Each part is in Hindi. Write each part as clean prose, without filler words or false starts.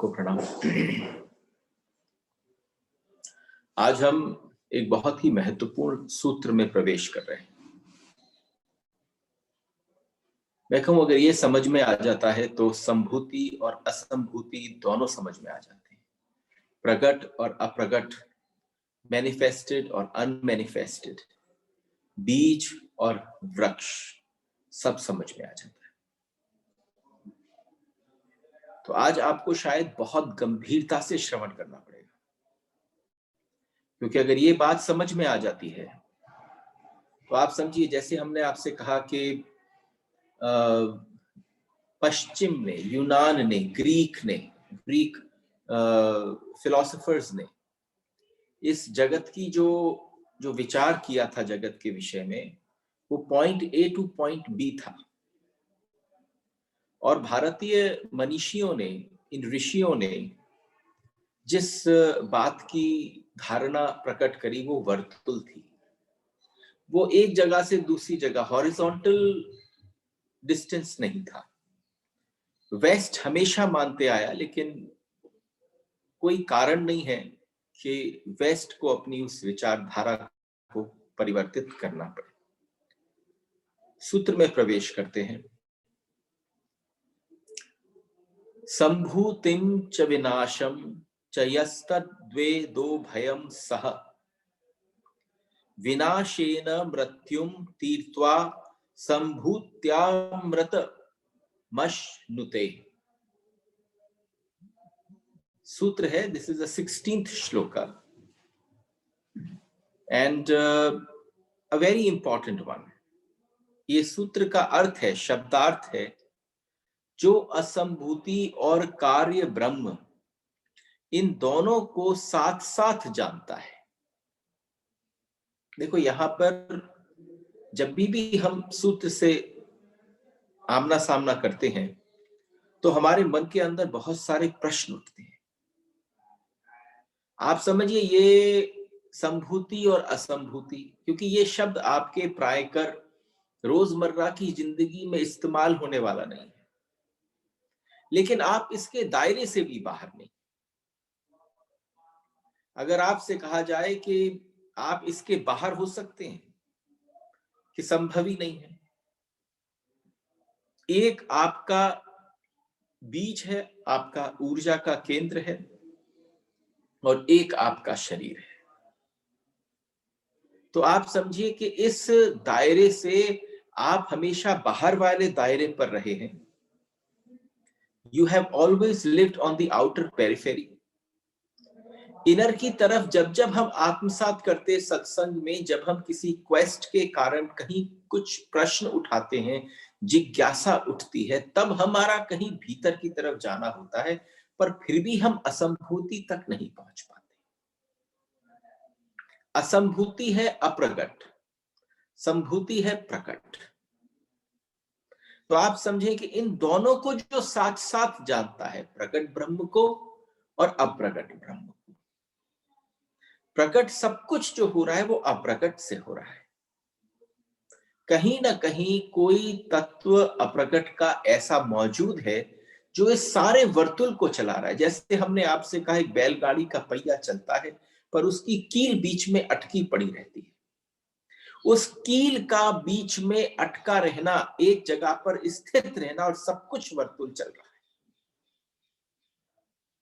सबको प्रणाम। आज हम एक बहुत ही महत्वपूर्ण सूत्र में प्रवेश कर रहे हैं। मैं कहूं अगर ये समझ में आ जाता है तो संभूति और असंभूति दोनों समझ में आ जाते हैं। प्रकट और अप्रकट, मैनिफेस्टेड और अनमैनिफेस्टेड, बीज और वृक्ष, सब समझ में आ जाता है। तो आज आपको शायद बहुत गंभीरता से श्रवण करना पड़ेगा, क्योंकि अगर ये बात समझ में आ जाती है तो आप समझिए, जैसे हमने आपसे कहा कि पश्चिम ने, यूनान ने, ग्रीक फिलोसोफर्स ने इस जगत की जो विचार किया था जगत के विषय में, वो point A to point B था। और भारतीय मनीषियों ने, इन ऋषियों ने जिस बात की धारणा प्रकट करी वो वर्तुल थी। वो एक जगह से दूसरी जगह हॉरिजॉन्टल डिस्टेंस नहीं था। वेस्ट हमेशा मानते आया, लेकिन कोई कारण नहीं है कि वेस्ट को अपनी उस विचारधारा को परिवर्तित करना पड़े। सूत्र में प्रवेश करते हैं। संभूतिम च विनाशम च यस्तद्वे दो भयम सह विनाशेन मृत्युम तीर्त्वा संभूत्यामृत मश्नुते। सूत्र है, this is the 16th shloka and a very important one. ये सूत्र का अर्थ है, शब्दार्थ है, जो असंभूति और कार्य ब्रह्म इन दोनों को साथ साथ जानता है। देखो, यहां पर जब भी हम सूत्र से आमना सामना करते हैं तो हमारे मन के अंदर बहुत सारे प्रश्न उठते हैं। आप समझिए, ये संभूति और असंभूति, क्योंकि ये शब्द आपके प्रायकर रोजमर्रा की जिंदगी में इस्तेमाल होने वाला नहीं है, लेकिन आप इसके दायरे से भी बाहर नहीं। अगर आपसे कहा जाए कि आप इसके बाहर हो सकते हैं, कि संभव ही नहीं है। एक आपका बीज है, आपका ऊर्जा का केंद्र है, और एक आपका शरीर है। तो आप समझिए कि इस दायरे से आप हमेशा बाहर वाले दायरे पर रहे हैं। You have always lived on the outer periphery. Inner की तरफ जब हम आत्मसात करते सत्संग में, जब हम किसी क्वेस्ट के कारण कहीं कुछ प्रश्न उठाते हैं, जिज्ञासा उठती है, तब हमारा कहीं भीतर की तरफ जाना होता है, पर फिर भी हम असंभूति तक नहीं पहुंच पाते। असंभूति है अप्रगट, संभूति है प्रकट। तो आप समझें कि इन दोनों को जो साथ साथ जानता है, प्रकट ब्रह्म को और अप्रगट ब्रह्म को। प्रकट सब कुछ जो हो रहा है वो अप्रकट से हो रहा है। कहीं ना कहीं कोई तत्व अप्रकट का ऐसा मौजूद है जो इस सारे वर्तुल को चला रहा है। जैसे हमने आपसे कहा, एक बैलगाड़ी का पहिया चलता है, पर उसकी कील बीच में अटकी पड़ी रहती है। उस कील का बीच में अटका रहना, एक जगह पर स्थित रहना, और सब कुछ वर्तुल चल रहा है।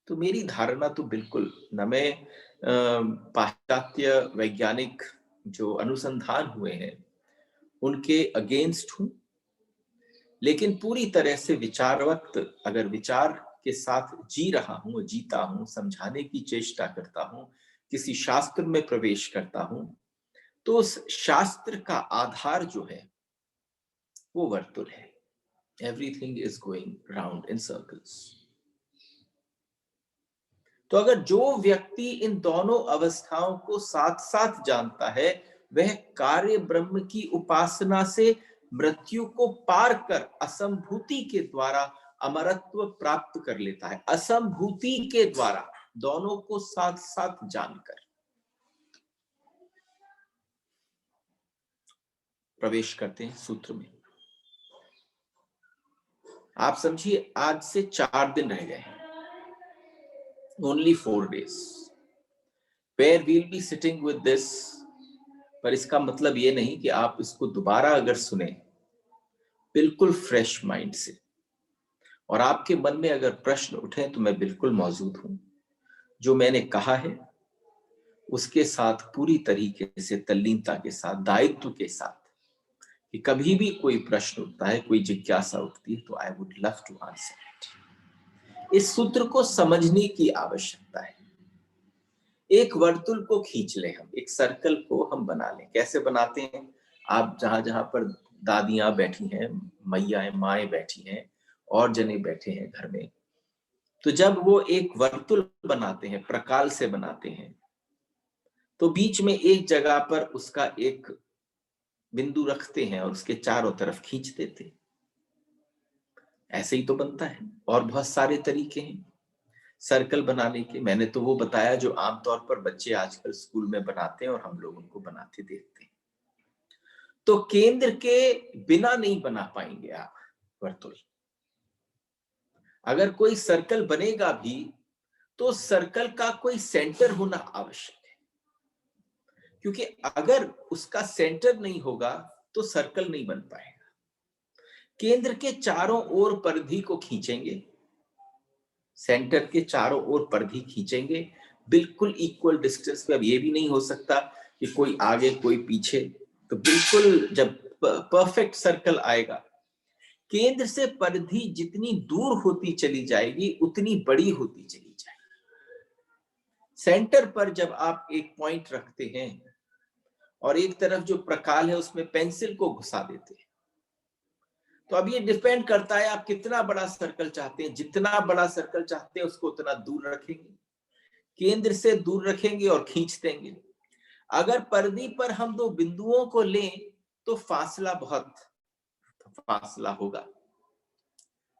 तो मेरी धारणा तो बिल्कुल न मैं पाश्चात्य वैज्ञानिक जो अनुसंधान हुए हैं उनके अगेंस्ट हूं, लेकिन पूरी तरह से विचारवत अगर विचार के साथ जी रहा हूं, जीता हूं, समझाने की चेष्टा करता हूं, किसी शास्त्र में प्रवेश करता हूं, तो उस शास्त्र का आधार जो है वो वर्तुल है। Everything is going round in circles. तो अगर जो व्यक्ति इन दोनों अवस्थाओं को साथ साथ जानता है, वह कार्य ब्रह्म की उपासना से मृत्यु को पार कर असंभूति के द्वारा अमरत्व प्राप्त कर लेता है। असंभूति के द्वारा, दोनों को साथ साथ जानकर। प्रवेश करते हैं सूत्र में। आप समझिए, आज से 4 दिन रह गए हैं। only 4 days where we'll be sitting with this. पर इसका मतलब ये नहीं कि आप इसको दोबारा अगर सुने बिल्कुल फ्रेश माइंड से, और आपके मन में अगर प्रश्न उठे तो मैं बिल्कुल मौजूद हूं। जो मैंने कहा है उसके साथ पूरी तरीके से तल्लीनता के साथ, दायित्व के साथ, कि कभी भी कोई प्रश्न उठता है, कोई जिज्ञासा उठती है, तो I would love to answer it. इस सूत्र को समझने की आवश्यकता है। एक वर्तुल को खींच लें हम, एक सर्कल को हम बना लें। कैसे बनाते हैं? आप जहां जहां पर दादियां बैठी हैं, मैयाएं, माएं बैठी हैं, और जने बैठे हैं घर में, तो जब वो एक वर्तुल बनाते हैं, प्रकाल से बनाते हैं, तो बीच में एक जगह पर उसका एक बिंदु रखते हैं और उसके चारों तरफ खींच देते हैं। ऐसे ही तो बनता है। और बहुत सारे तरीके हैं सर्कल बनाने के। मैंने तो वो बताया जो आमतौर पर बच्चे आजकल स्कूल में बनाते हैं और हम लोग उनको बनाते देखते हैं। तो केंद्र के बिना नहीं बना पाएंगे आप वर्तुल। अगर कोई सर्कल बनेगा भी तो सर्कल का कोई सेंटर होना आवश्यक है, क्योंकि अगर उसका सेंटर नहीं होगा तो सर्कल नहीं बन पाएगा। केंद्र के चारों ओर परिधि को खींचेंगे, सेंटर के चारों ओर परिधि खींचेंगे बिल्कुल इक्वल डिस्टेंस पे। अब ये भी नहीं हो सकता कि कोई आगे कोई पीछे, तो बिल्कुल जब परफेक्ट सर्कल आएगा, केंद्र से परिधि जितनी दूर होती चली जाएगी उतनी बड़ी होती चली जाएगी। सेंटर पर जब आप एक पॉइंट रखते हैं और एक तरफ जो प्रकाल है उसमें पेंसिल को घुसा देते हैं, तो अब ये डिपेंड करता है आप कितना बड़ा सर्कल चाहते हैं। जितना बड़ा सर्कल चाहते हैं उसको उतना दूर रखेंगे, केंद्र से दूर रखेंगे और खींच देंगे। अगर परिधि पर हम दो बिंदुओं को लें तो बहुत फासला होगा।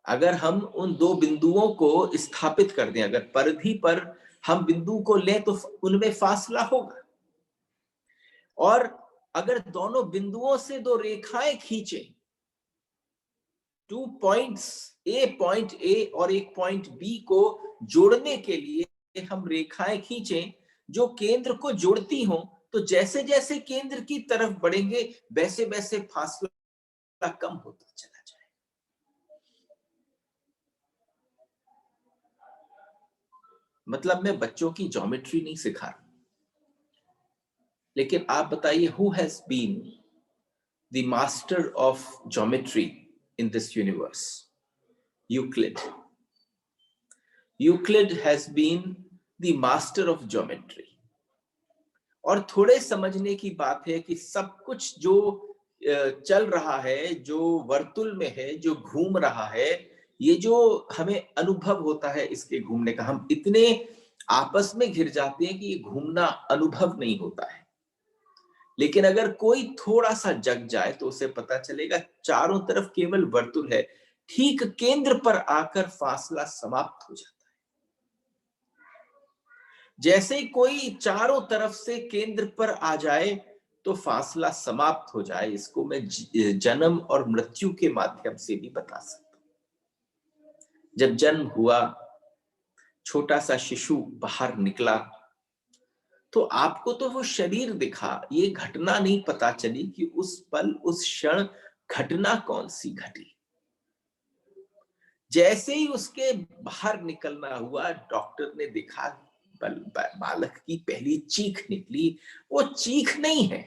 अगर हम उन दो बिंदुओं को स्थापित कर दें, अगर परिधि पर हम बिंदु को लें तो उनमें फासला होगा। और अगर दोनों बिंदुओं से दो रेखाएं खींचे, 2 पॉइंट्स, पॉइंट ए और एक पॉइंट बी को जोड़ने के लिए हम रेखाएं खींचें जो केंद्र को जोड़ती हों, तो जैसे जैसे केंद्र की तरफ बढ़ेंगे वैसे वैसे फासला कम होता चला जाए। मतलब मैं बच्चों की ज्योमेट्री नहीं सिखा रहा, लेकिन आप बताइए, who has been the master of geometry in this universe? Euclid. Euclid has been the master of geometry. और थोड़े समझने की बात है कि सब कुछ जो चल रहा है, जो वर्तुल में है, जो घूम रहा है, ये जो हमें अनुभव होता है इसके घूमने का, हम इतने आपस में घिर जाते हैं कि ये घूमना अनुभव नहीं होता है। लेकिन अगर कोई थोड़ा सा जग जाए तो उसे पता चलेगा चारों तरफ केवल वर्तुल है। ठीक केंद्र पर आकर फासला समाप्त हो जाता है। जैसे ही कोई चारों तरफ से केंद्र पर आ जाए तो फासला समाप्त हो जाए। इसको मैं जन्म और मृत्यु के माध्यम से भी बता सकता हूं। जब जन्म हुआ, छोटा सा शिशु बाहर निकला, तो आपको तो वो शरीर दिखा, ये घटना नहीं पता चली कि उस पल, उस क्षण घटना कौन सी घटी। जैसे ही उसके बाहर निकलना हुआ, डॉक्टर ने देखा बालक की पहली चीख निकली। वो चीख नहीं है,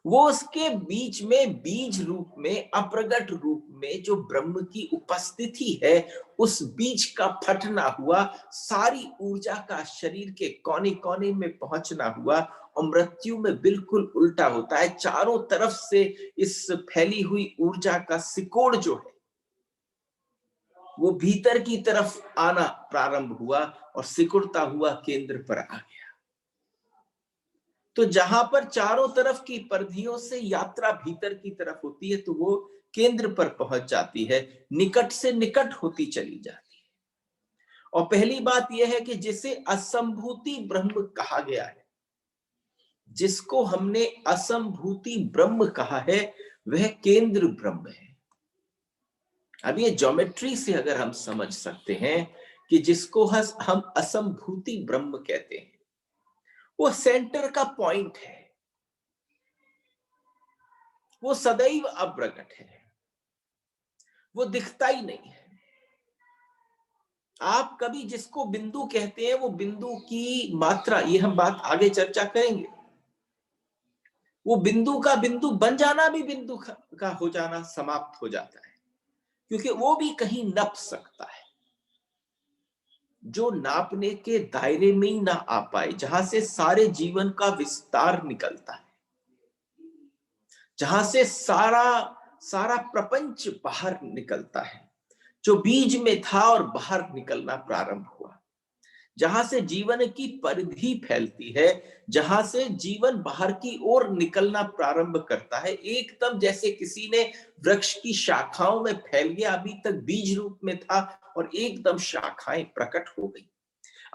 वो उसके बीच में बीज रूप में, अप्रगट रूप में जो ब्रह्म की उपस्थिति है, उस बीज का फटना हुआ, सारी ऊर्जा का शरीर के कोने कोने में पहुंचना हुआ। और मृत्यु में बिल्कुल उल्टा होता है। चारों तरफ से इस फैली हुई ऊर्जा का सिकोड़ जो है वो भीतर की तरफ आना प्रारंभ हुआ और सिकुड़ता हुआ केंद्र पर आ गया। तो जहां पर चारों तरफ की परिधियों से यात्रा भीतर की तरफ होती है तो वो केंद्र पर पहुंच जाती है, निकट से निकट होती चली जाती है। और पहली बात यह है कि जिसे असंभूति ब्रह्म कहा गया है, जिसको हमने असंभूति ब्रह्म कहा है, वह केंद्र ब्रह्म है। अब ये ज्योमेट्री से अगर हम समझ सकते हैं कि जिसको हम असंभूति ब्रह्म कहते हैं, वो सेंटर का पॉइंट है, वो सदैव अप्रगट है, वो दिखता ही नहीं है। आप कभी जिसको बिंदु कहते हैं, वो बिंदु की मात्रा, ये हम बात आगे चर्चा करेंगे, वो बिंदु का बिंदु बन जाना भी बिंदु का हो जाना समाप्त हो जाता है, क्योंकि वो भी कहीं नप सकता है। जो नापने के दायरे में ही ना आ पाए, जहां से सारे जीवन का विस्तार निकलता है, जहां से सारा सारा प्रपंच बाहर निकलता है, जो बीज में था और बाहर निकलना प्रारंभ हुआ, जहां से जीवन की परिधि फैलती है, जहां से जीवन बाहर की ओर निकलना प्रारंभ करता है, एकदम जैसे किसी ने वृक्ष की शाखाओं में फैल गया, अभी तक बीज रूप में था और एकदम शाखाएं प्रकट हो गई।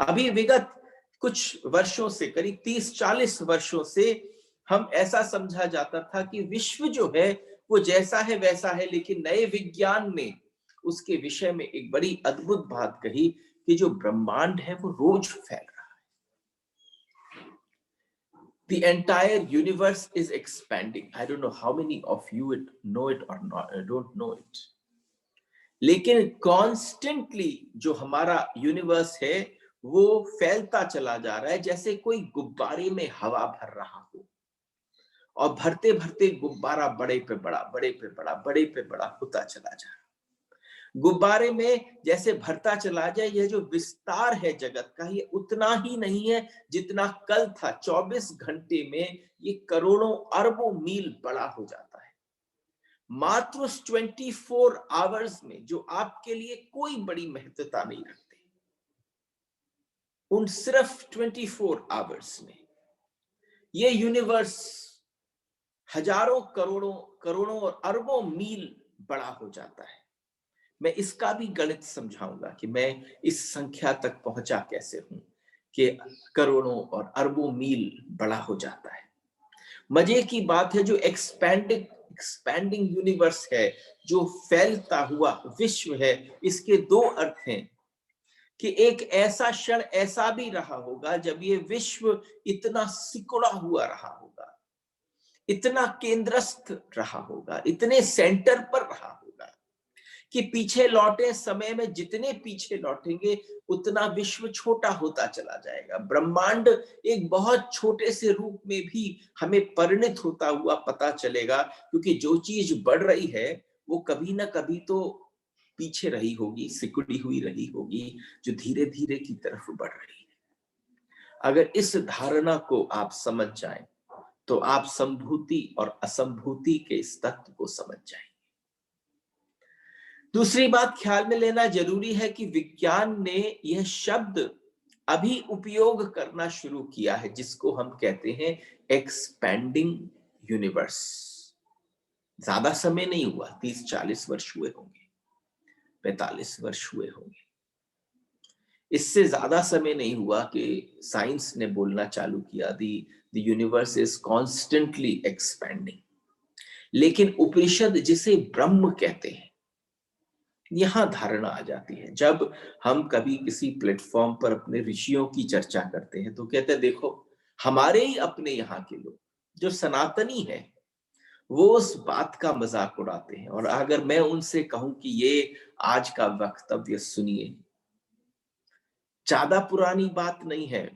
अभी विगत कुछ वर्षों से, करीब 30-40 वर्षों से हम ऐसा समझा जाता था कि विश्व जो है वो जैसा है वैसा है, लेकिन नए विज्ञान ने उसके विषय में एक बड़ी अद्भुत बात कही कि जो ब्रह्मांड है वो रोज फैल रहा है। The entire universe is expanding. I don't know how many of you know it or not, don't know it. लेकिन कॉन्स्टेंटली जो हमारा यूनिवर्स है वो फैलता चला जा रहा है, जैसे कोई गुब्बारे में हवा भर रहा हो, और भरते भरते गुब्बारा बड़े पे बड़ा, बड़े पे बड़ा, बड़े पे बड़ा होता चला जा रहा है। गुब्बारे में जैसे भरता चला जाए, यह जो विस्तार है जगत का, ये उतना ही नहीं है जितना कल था। 24 घंटे में ये करोड़ों अरबों मील बड़ा हो जाता है। मात्र 24 आवर्स में, जो आपके लिए कोई बड़ी महत्वता नहीं रखते, उन सिर्फ 24 आवर्स में ये यूनिवर्स हजारों करोड़ों करोड़ों और अरबों मील बड़ा हो जाता है। मैं इसका भी गणित समझाऊंगा कि मैं इस संख्या तक पहुंचा कैसे हूं कि करोड़ों और अरबों मील बड़ा हो जाता है। मजे की बात है, जो एक्सपैंडिंग यूनिवर्स है, जो फैलता हुआ विश्व है, इसके दो अर्थ हैं कि एक ऐसा क्षण ऐसा भी रहा होगा जब ये विश्व इतना सिकुड़ा हुआ रहा होगा, इतना केंद्रस्थ रहा होगा, इतने सेंटर पर रहा होगा कि पीछे लौटे समय में जितने पीछे लौटेंगे उतना विश्व छोटा होता चला जाएगा। ब्रह्मांड एक बहुत छोटे से रूप में भी हमें परिणित होता हुआ पता चलेगा, क्योंकि जो चीज बढ़ रही है वो कभी ना कभी तो पीछे रही होगी, सिकुड़ी हुई रही होगी, जो धीरे धीरे की तरफ बढ़ रही है। अगर इस धारणा को आप समझ जाएं तो आप संभूति और असंभूति के इस तत्व को समझ जाएं। दूसरी बात ख्याल में लेना जरूरी है कि विज्ञान ने यह शब्द अभी उपयोग करना शुरू किया है, जिसको हम कहते हैं एक्सपैंडिंग यूनिवर्स। ज्यादा समय नहीं हुआ, 30-40 वर्ष हुए होंगे, 45 वर्ष हुए होंगे, इससे ज्यादा समय नहीं हुआ कि साइंस ने बोलना चालू किया the universe is constantly expanding. लेकिन उपनिषद जिसे ब्रह्म कहते हैं, यहां धारणा आ जाती है। जब हम कभी किसी प्लेटफॉर्म पर अपने ऋषियों की चर्चा करते हैं तो कहते हैं, देखो हमारे ही अपने यहाँ के लोग जो सनातनी है वो उस बात का मजाक उड़ाते हैं, और अगर मैं उनसे कहूं कि ये आज का वक्तव्य सुनिए, ज्यादा पुरानी बात नहीं है।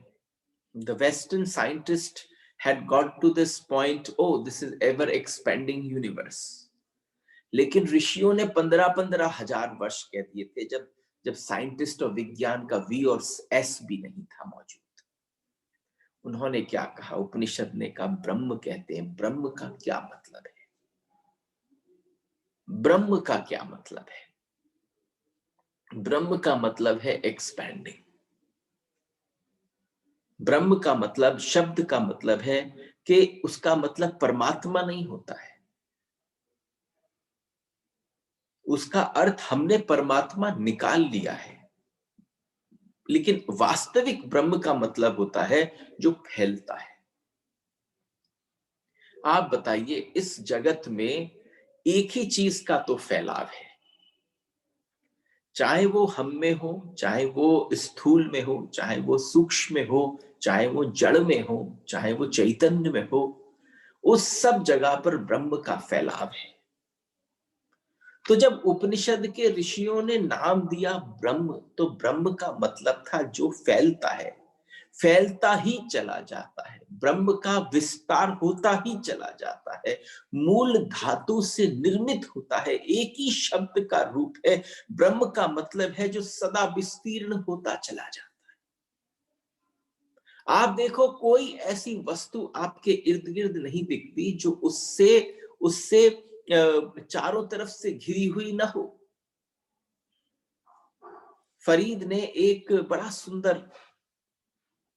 The western scientist had got to this point, oh this is ever expanding universe। लेकिन ऋषियों ने 15-15 हजार वर्ष कह दिए थे, जब साइंटिस्ट और विज्ञान का वी और एस भी नहीं था मौजूद। उन्होंने क्या कहा? उपनिषद ने कहा ब्रह्म कहते हैं। ब्रह्म का क्या मतलब है? ब्रह्म का क्या मतलब है? ब्रह्म का मतलब है एक्सपैंडिंग। ब्रह्म का मतलब, शब्द का मतलब है कि उसका मतलब परमात्मा नहीं होता है, उसका अर्थ हमने परमात्मा निकाल लिया है। लेकिन वास्तविक ब्रह्म का मतलब होता है जो फैलता है। आप बताइए, इस जगत में एक ही चीज का तो फैलाव है, चाहे वो हम में हो, चाहे वो स्थूल में हो, चाहे वो सूक्ष्म में हो, चाहे वो जड़ में हो, चाहे वो चैतन्य में हो, उस सब जगह पर ब्रह्म का फैलाव है। तो जब उपनिषद के ऋषियों ने नाम दिया ब्रह्म, तो ब्रह्म का मतलब था जो फैलता है, फैलता ही चला जाता है, ब्रह्म का विस्तार होता ही चला जाता है, मूल धातु से निर्मित होता है, एक ही शब्द का रूप है। ब्रह्म का मतलब है जो सदा विस्तीर्ण होता चला जाता है। आप देखो, कोई ऐसी वस्तु आपके इर्द गिर्द नहीं दिखती जो उससे उससे चारों तरफ से घिरी हुई ना हो। फरीद ने एक बड़ा सुंदर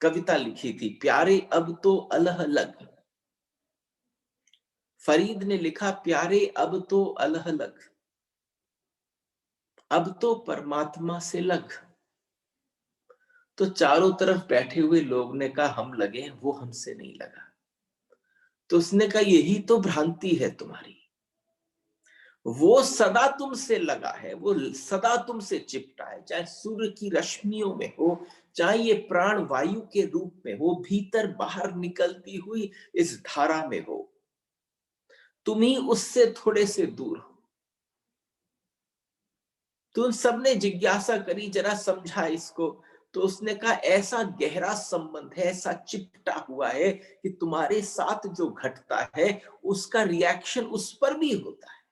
कविता लिखी थी, प्यारे अब तो अलह लग। फरीद ने लिखा, प्यारे अब तो अलह लग, अब तो परमात्मा से लग। तो चारों तरफ बैठे हुए लोग ने कहा हम लगे, वो हमसे नहीं लगा। तो उसने कहा यही तो भ्रांति है तुम्हारी, वो सदा तुमसे लगा है, वो सदा तुमसे चिपटा है, चाहे सूर्य की रश्मियों में हो, चाहे ये प्राण वायु के रूप में हो, भीतर बाहर निकलती हुई इस धारा में हो, तुम ही उससे थोड़े से दूर हो। तो उन सबने जिज्ञासा करी, जरा समझा इसको। तो उसने कहा ऐसा गहरा संबंध है, ऐसा चिपटा हुआ है कि तुम्हारे साथ जो घटता है उसका रिएक्शन उस पर भी होता है।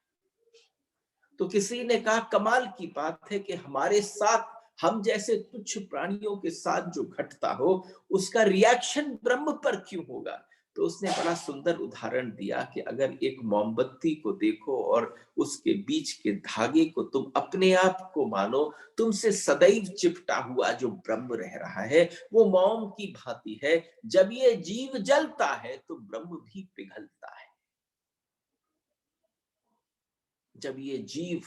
तो किसी ने कहा कमाल की बात है कि हमारे साथ, हम जैसे तुच्छ प्राणियों के साथ जो घटता हो उसका रिएक्शन ब्रह्म पर क्यों होगा। तो उसने बड़ा सुंदर उदाहरण दिया कि अगर एक मोमबत्ती को देखो और उसके बीच के धागे को तुम अपने आप को मानो, तुमसे सदैव चिपटा हुआ जो ब्रह्म रह रहा है, वो मोम की भांति है। जब ये जीव जलता है तो ब्रह्म भी पिघलता है। जब ये जीव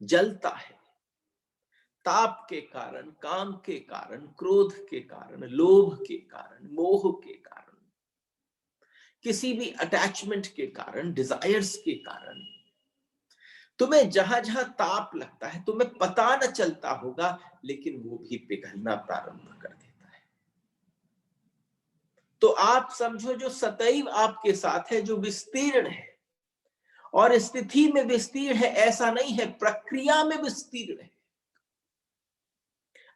जलता है, ताप के कारण, काम के कारण, क्रोध के कारण, लोभ के कारण, मोह के कारण, किसी भी अटैचमेंट के कारण, डिजायर्स के कारण, तुम्हें जहां जहां ताप लगता है तुम्हें पता न चलता होगा, लेकिन वो भी पिघलना प्रारंभ कर देता है। तो आप समझो जो सदैव आपके साथ है, जो विस्तीर्ण है, और स्थिति में विस्तीर्ण है ऐसा नहीं है, प्रक्रिया में विस्तीर्ण है।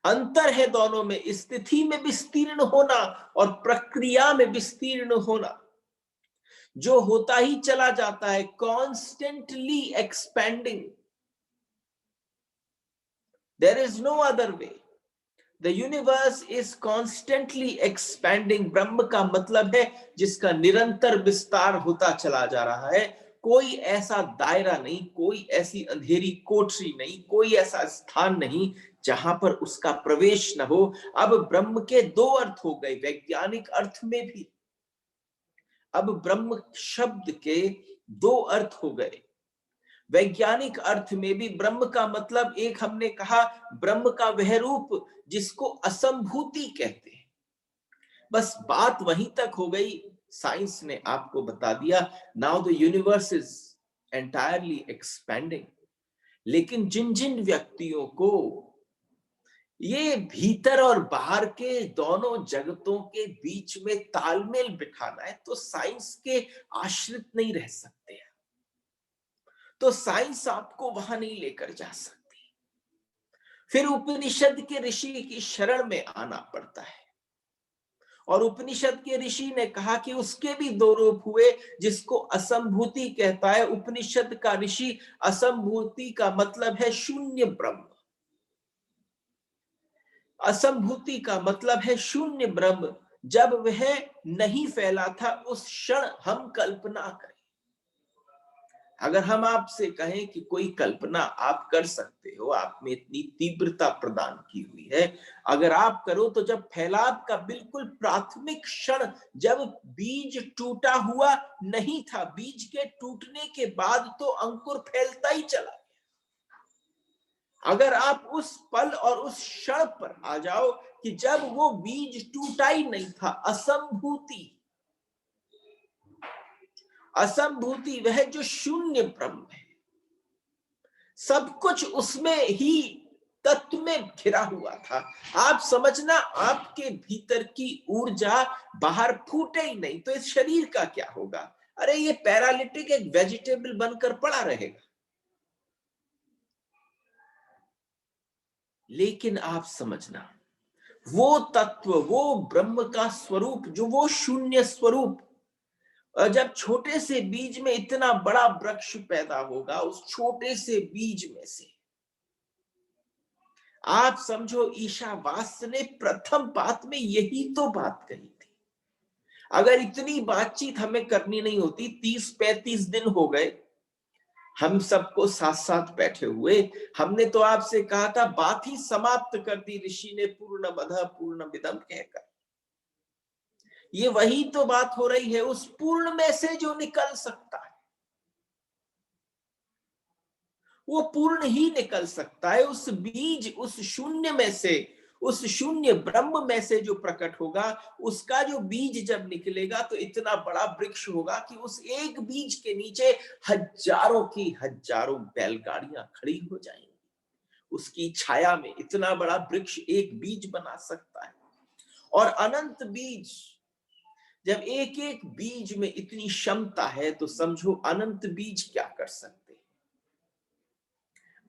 अंतर है दोनों में, स्थिति में विस्तीर्ण होना और प्रक्रिया में विस्तीर्ण होना। जो होता ही चला जाता है, constantly expanding, there is no other way. The universe is constantly expanding. ब्रह्म का मतलब है जिसका निरंतर विस्तार होता चला जा रहा है। कोई ऐसा दायरा नहीं, कोई ऐसी अंधेरी कोठरी नहीं, कोई ऐसा स्थान नहीं जहां पर उसका प्रवेश न हो। अब ब्रह्म के दो अर्थ हो गए, वैज्ञानिक अर्थ में भी। अब ब्रह्म शब्द के दो अर्थ हो गए। वैज्ञानिक अर्थ में भी ब्रह्म का मतलब, एक हमने कहा ब्रह्म का वह रूप जिसको असंभूति कहते हैं। बस बात वहीं तक हो गई, साइंस ने आपको बता दिया now the universe is entirely expanding. लेकिन जिन जिन व्यक्तियों को ये भीतर और बाहर के दोनों जगतों के बीच में तालमेल बिठाना है, तो साइंस के आश्रित नहीं रह सकते, तो साइंस आपको वहां नहीं लेकर जा सकती। फिर उपनिषद के ऋषि की शरण में आना पड़ता है। और उपनिषद के ऋषि ने कहा कि उसके भी दो रूप हुए, जिसको असंभूति कहता है उपनिषद का ऋषि। असंभूति का मतलब है शून्य ब्रह्म। असंभूति का मतलब है शून्य ब्रह्म। जब वह नहीं फैला था उस क्षण हम कल्पना करें। अगर हम आपसे कहें कि कोई कल्पना आप कर सकते हो, आप में इतनी तीव्रता प्रदान की हुई है, अगर आप करो तो जब फैलाव का बिल्कुल प्राथमिक क्षण, जब बीज टूटा हुआ नहीं था, बीज के टूटने के बाद तो अंकुर फैलता ही चला। अगर आप उस पल और उस क्षण पर आ जाओ कि जब वो बीज टूटा ही नहीं था, असंभूति, असंभूति वह जो शून्य ब्रह्म है, सब कुछ उसमें ही तत्व में घिरा हुआ था। आप समझना, आपके भीतर की ऊर्जा बाहर फूटे ही नहीं तो इस शरीर का क्या होगा? अरे ये पैरालिटिक एक वेजिटेबल बनकर पड़ा रहेगा। लेकिन आप समझना, वो तत्व, वो ब्रह्म का स्वरूप, जो वो शून्य स्वरूप, जब छोटे से बीज में इतना बड़ा वृक्ष पैदा होगा, उस छोटे से बीज में से आप समझो ईशावास्य ने प्रथम बात में यही तो बात कही थी। अगर इतनी बातचीत हमें करनी नहीं होती, 30-35 दिन हो गए हम सबको साथ साथ बैठे हुए, हमने तो आपसे कहा था, बात ही समाप्त कर दी ऋषि ने पूर्णमदः पूर्णमिदं कहकर। ये वही तो बात हो रही है, उस पूर्ण में से जो निकल सकता है वो पूर्ण ही निकल सकता है। उस बीज, उस शून्य में से, उस शून्य ब्रह्म में से जो प्रकट होगा, उसका जो बीज जब निकलेगा तो इतना बड़ा वृक्ष होगा कि उस एक बीज के नीचे हजारों की हजारों बैलगाड़ियां खड़ी हो जाएंगी। उसकी छाया में इतना बड़ा वृक्ष एक बीज बना सकता है। और अनंत बीज, जब एक एक बीज में इतनी क्षमता है तो समझो अनंत बीज क्या कर सकते।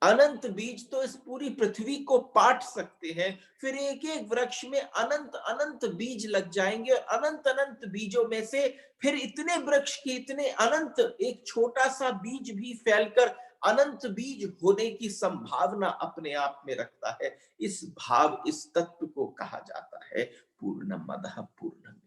अनंत बीज तो इस पूरी पृथ्वी को पाट सकते हैं। फिर एक एक वृक्ष में अनंत अनंत बीज लग जाएंगे और अनंत अनंत बीजों में से फिर इतने वृक्ष के इतने अनंत, एक छोटा सा बीज भी फैलकर अनंत बीज होने की संभावना अपने आप में रखता है। इस भाव, इस तत्व को कहा जाता है पूर्णमदः पूर्णमिदम्।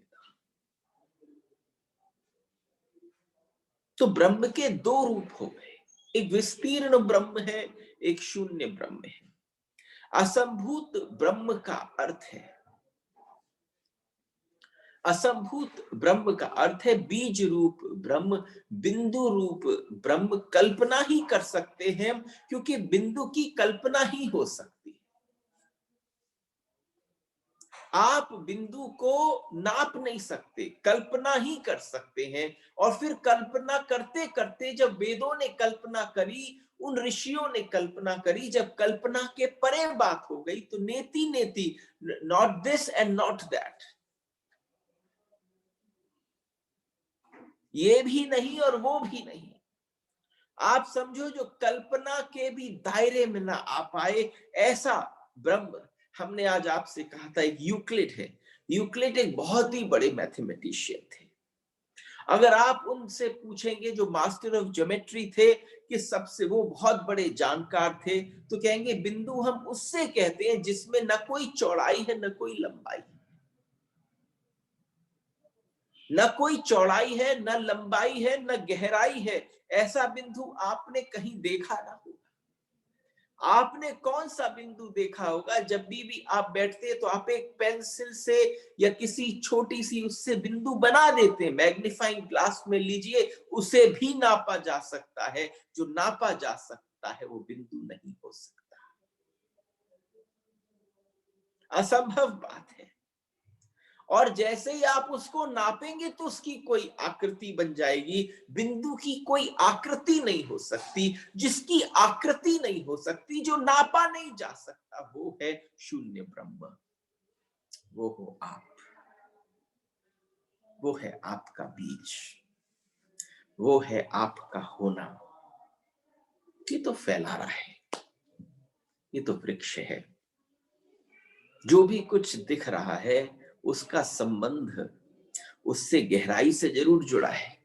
तो ब्रह्म के दो रूप हो गए, एक विस्तीर्ण ब्रह्म है, एक शून्य ब्रह्म है। असंभूत ब्रह्म का अर्थ है, असंभूत ब्रह्म का अर्थ है बीज रूप ब्रह्म, बिंदु रूप ब्रह्म कल्पना ही कर सकते हैं हम, क्योंकि बिंदु की कल्पना ही हो सकती है। आप बिंदु को नाप नहीं सकते, कल्पना ही कर सकते हैं। और फिर कल्पना करते करते जब वेदों ने कल्पना करी, उन ऋषियों ने कल्पना करी, जब कल्पना के परे बात हो गई तो नेति नेति, not this and not that, ये भी नहीं और वो भी नहीं। आप समझो जो कल्पना के भी दायरे में ना आ पाए, ऐसा ब्रह्म। हमने आज आपसे कहा था, एक यूक्लिड है, यूक्लिड एक बहुत ही बड़े मैथमेटिशियन थे। अगर आप उनसे पूछेंगे, जो मास्टर ऑफ ज्योमेट्री थे, कि सबसे वो बहुत बड़े जानकार थे, तो कहेंगे बिंदु हम उससे कहते हैं जिसमें न कोई चौड़ाई है न कोई लंबाई, न कोई चौड़ाई है न लंबाई है न गहराई है। ऐसा बिंदु आपने कहीं देखा ना होगा। आपने कौन सा बिंदु देखा होगा? जब भी आप बैठते हैं तो आप एक पेंसिल से या किसी छोटी सी उससे बिंदु बना देते हैं, मैग्नीफाइंग ग्लास में लीजिए, उसे भी नापा जा सकता है। जो नापा जा सकता है वो बिंदु नहीं हो सकता, असंभव बात है। और जैसे ही आप उसको नापेंगे तो उसकी कोई आकृति बन जाएगी। बिंदु की कोई आकृति नहीं हो सकती, जिसकी आकृति नहीं हो सकती, जो नापा नहीं जा सकता, वो है शून्य ब्रह्म। वो हो आप, वो है आपका बीज, वो है आपका होना। ये तो फैला रहा है, ये तो वृक्ष है। जो भी कुछ दिख रहा है उसका संबंध उससे गहराई से जरूर जुड़ा है।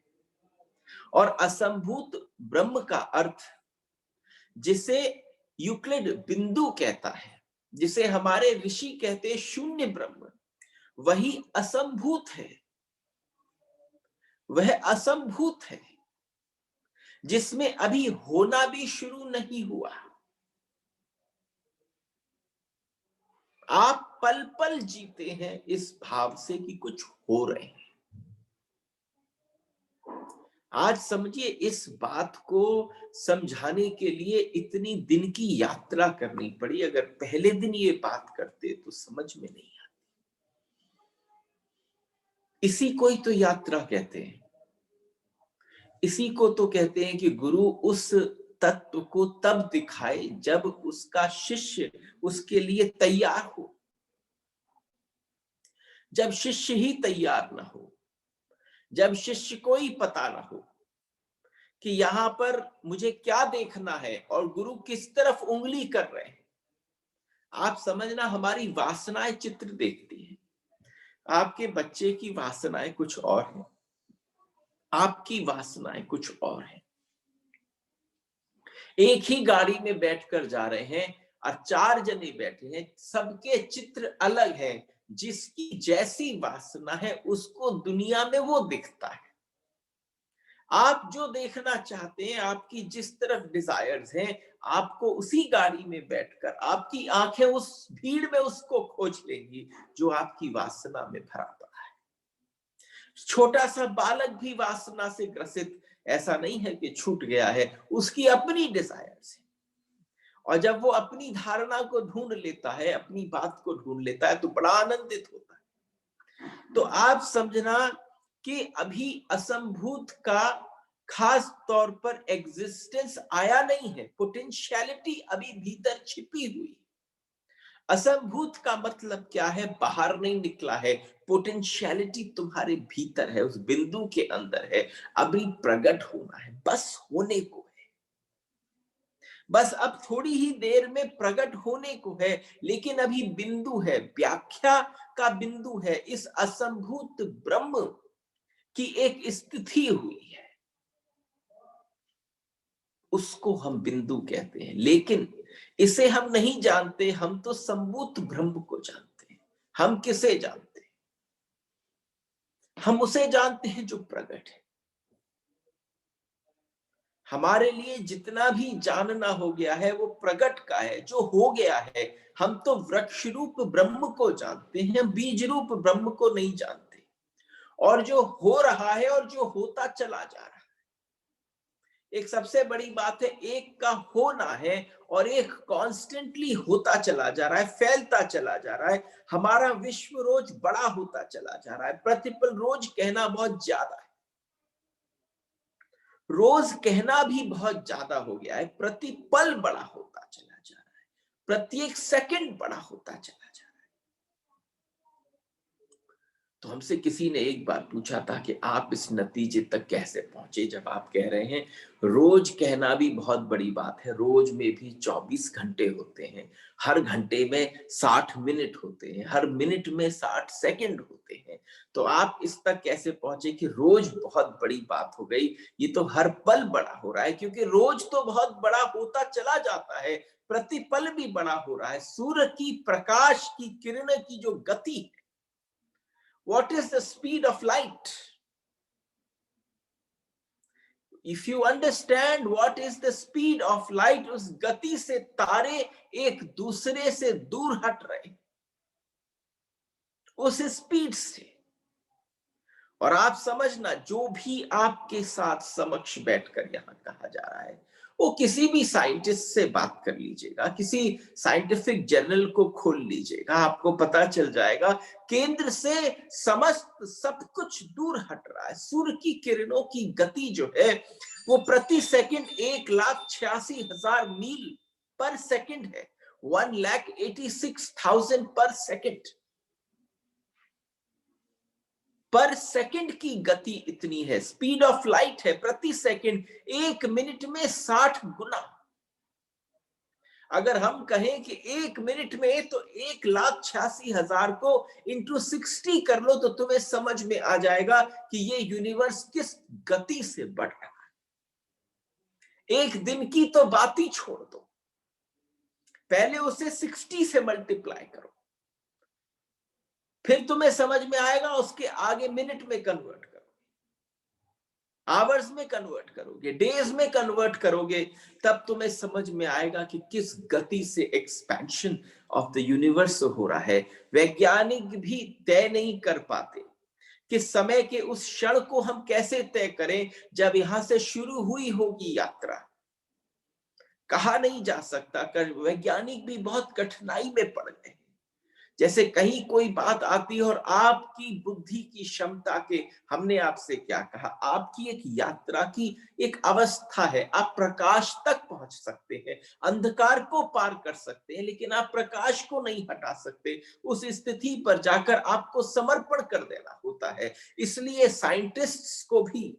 और असंभूत ब्रह्म का अर्थ, जिसे यूक्लिड बिंदु कहता है, जिसे हमारे ऋषि कहते हैं शून्य ब्रह्म, वही असंभूत है। वह असंभूत है जिसमें अभी होना भी शुरू नहीं हुआ। आप पल पल जीते हैं इस भाव से कि कुछ हो रहे हैं। आज समझिए, इस बात को समझाने के लिए इतनी दिन की यात्रा करनी पड़ी। अगर पहले दिन ये बात करते तो समझ में नहीं आती। इसी को ही तो यात्रा कहते हैं। इसी को तो कहते हैं कि गुरु उस तत्व को तब दिखाए जब उसका शिष्य उसके लिए तैयार हो। जब शिष्य ही तैयार ना हो, जब शिष्य को ही पता ना हो कि यहां पर मुझे क्या देखना है और गुरु किस तरफ उंगली कर रहे हैं। आप समझना, हमारी वासनाएं चित्र देखती है। आपके बच्चे की वासनाएं कुछ और है, आपकी वासनाएं कुछ और है। एक ही गाड़ी में बैठकर जा रहे हैं और 4 जने बैठे हैं, सबके चित्र अलग है। जिसकी जैसी वासना है उसको दुनिया में वो दिखता है। आप जो देखना चाहते हैं, आपकी जिस तरफ डिजायर्स हैं, आपको उसी गाड़ी में बैठकर आपकी आंखें उस भीड़ में उसको खोज लेंगी जो आपकी वासना में भरा पड़ा है। छोटा सा बालक भी वासना से ग्रसित ऐसा नहीं है कि छूट गया है, उसकी अपनी डिजायर्स है। और जब वो अपनी धारणा को ढूंढ लेता है, अपनी बात को ढूंढ लेता है, तो बड़ा आनंदित होता है। तो आप समझना कि अभी असंभूत का खास तौर पर एग्जिस्टेंस आया नहीं है, पोटेंशियलिटी अभी भीतर छिपी हुई। असंभूत का मतलब क्या है? बाहर नहीं निकला है, पोटेंशियलिटी तुम्हारे भीतर है, उस बिंदु के अंदर है, अभी प्रकट होना है, बस होने को है। बस अब थोड़ी ही देर में प्रकट होने को है, लेकिन अभी बिंदु है, व्याख्या का बिंदु है। इस असंभूत ब्रह्म की एक स्थिति हुई है, उसको हम बिंदु कहते हैं। लेकिन इसे हम नहीं जानते, हम तो संभूत ब्रह्म को जानते हैं। हम किसे जानते हैं? हम उसे जानते हैं जो प्रकट है। हमारे लिए जितना भी जानना हो गया है वो प्रकट का है, जो हो गया है। हम तो वृक्ष रूप ब्रह्म को जानते हैं, बीज रूप ब्रह्म को नहीं जानते। और जो हो रहा है और जो होता चला जा रहा है, एक सबसे बड़ी बात है, एक का होना है और एक कॉन्स्टेंटली होता चला जा रहा है, फैलता चला जा रहा है। हमारा विश्व रोज बड़ा होता चला जा रहा है। प्रतिपल रोज कहना बहुत ज्यादा है, रोज कहना भी बहुत ज्यादा हो गया है। प्रतिपल बड़ा होता चला जा रहा है, प्रत्येक सेकंड बड़ा होता चला जा रहा है। तो हमसे किसी ने एक बार पूछा था कि आप इस नतीजे तक कैसे पहुंचे, जब आप कह रहे हैं रोज कहना भी बहुत बड़ी बात है। रोज में भी 24 घंटे होते हैं, हर घंटे में 60 मिनट होते हैं, हर मिनट में 60 सेकंड होते हैं। तो आप इस तक कैसे पहुंचे कि रोज बहुत बड़ी बात हो गई? ये तो हर पल बड़ा हो रहा है, क्योंकि रोज तो बहुत बड़ा होता चला जाता है, प्रतिपल भी बड़ा हो रहा है। सूर्य की प्रकाश की किरण की जो गति है, what is the speed of light? If you understand what is the speed of light, उस गति से तारे एक दूसरे से दूर हट रहे, उस स्पीड से। और आप समझना, जो भी आपके साथ समक्ष बैठकर यहां कहा जा रहा है, वो किसी भी साइंटिस्ट से बात कर लीजिएगा, किसी साइंटिफिक जर्नल को खोल लीजिएगा, आपको पता चल जाएगा केंद्र से समस्त सब कुछ दूर हट रहा है। सूर्य की किरणों की गति जो है वो प्रति सेकंड 1,86,000 मील पर सेकंड है, 1,86,000 पर सेकंड। पर सेकंड की गति इतनी है, स्पीड ऑफ लाइट है प्रति सेकंड 1 मिनट में 60 गुना। अगर हम कहें कि 1 मिनट में, तो 1,86,000 को इंटू 60 कर लो, तो तुम्हें समझ में आ जाएगा कि ये यूनिवर्स किस गति से बढ़ रहा है। एक दिन की तो बात ही छोड़ दो, पहले उसे 60 से मल्टीप्लाई करो, फिर तुम्हें समझ में आएगा। उसके आगे मिनट में कन्वर्ट करो, आवर्स में कन्वर्ट करोगे, डेज में कन्वर्ट करोगे, तब तुम्हें समझ में आएगा कि किस गति से एक्सपेंशन ऑफ द यूनिवर्स हो रहा है। वैज्ञानिक भी तय नहीं कर पाते कि समय के उस क्षण को हम कैसे तय करें जब यहां से शुरू हुई होगी यात्रा। कहा नहीं जा सकता। वैज्ञानिक भी बहुत कठिनाई में पड़ गए। जैसे कहीं कोई बात आती है और आपकी बुद्धि की क्षमता के, हमने आपसे क्या कहा, आपकी एक यात्रा की एक अवस्था है, आप प्रकाश तक पहुंच सकते हैं, अंधकार को पार कर सकते हैं, लेकिन आप प्रकाश को नहीं हटा सकते। उस स्थिति पर जाकर आपको समर्पण कर देना होता है। इसलिए साइंटिस्ट्स को भी,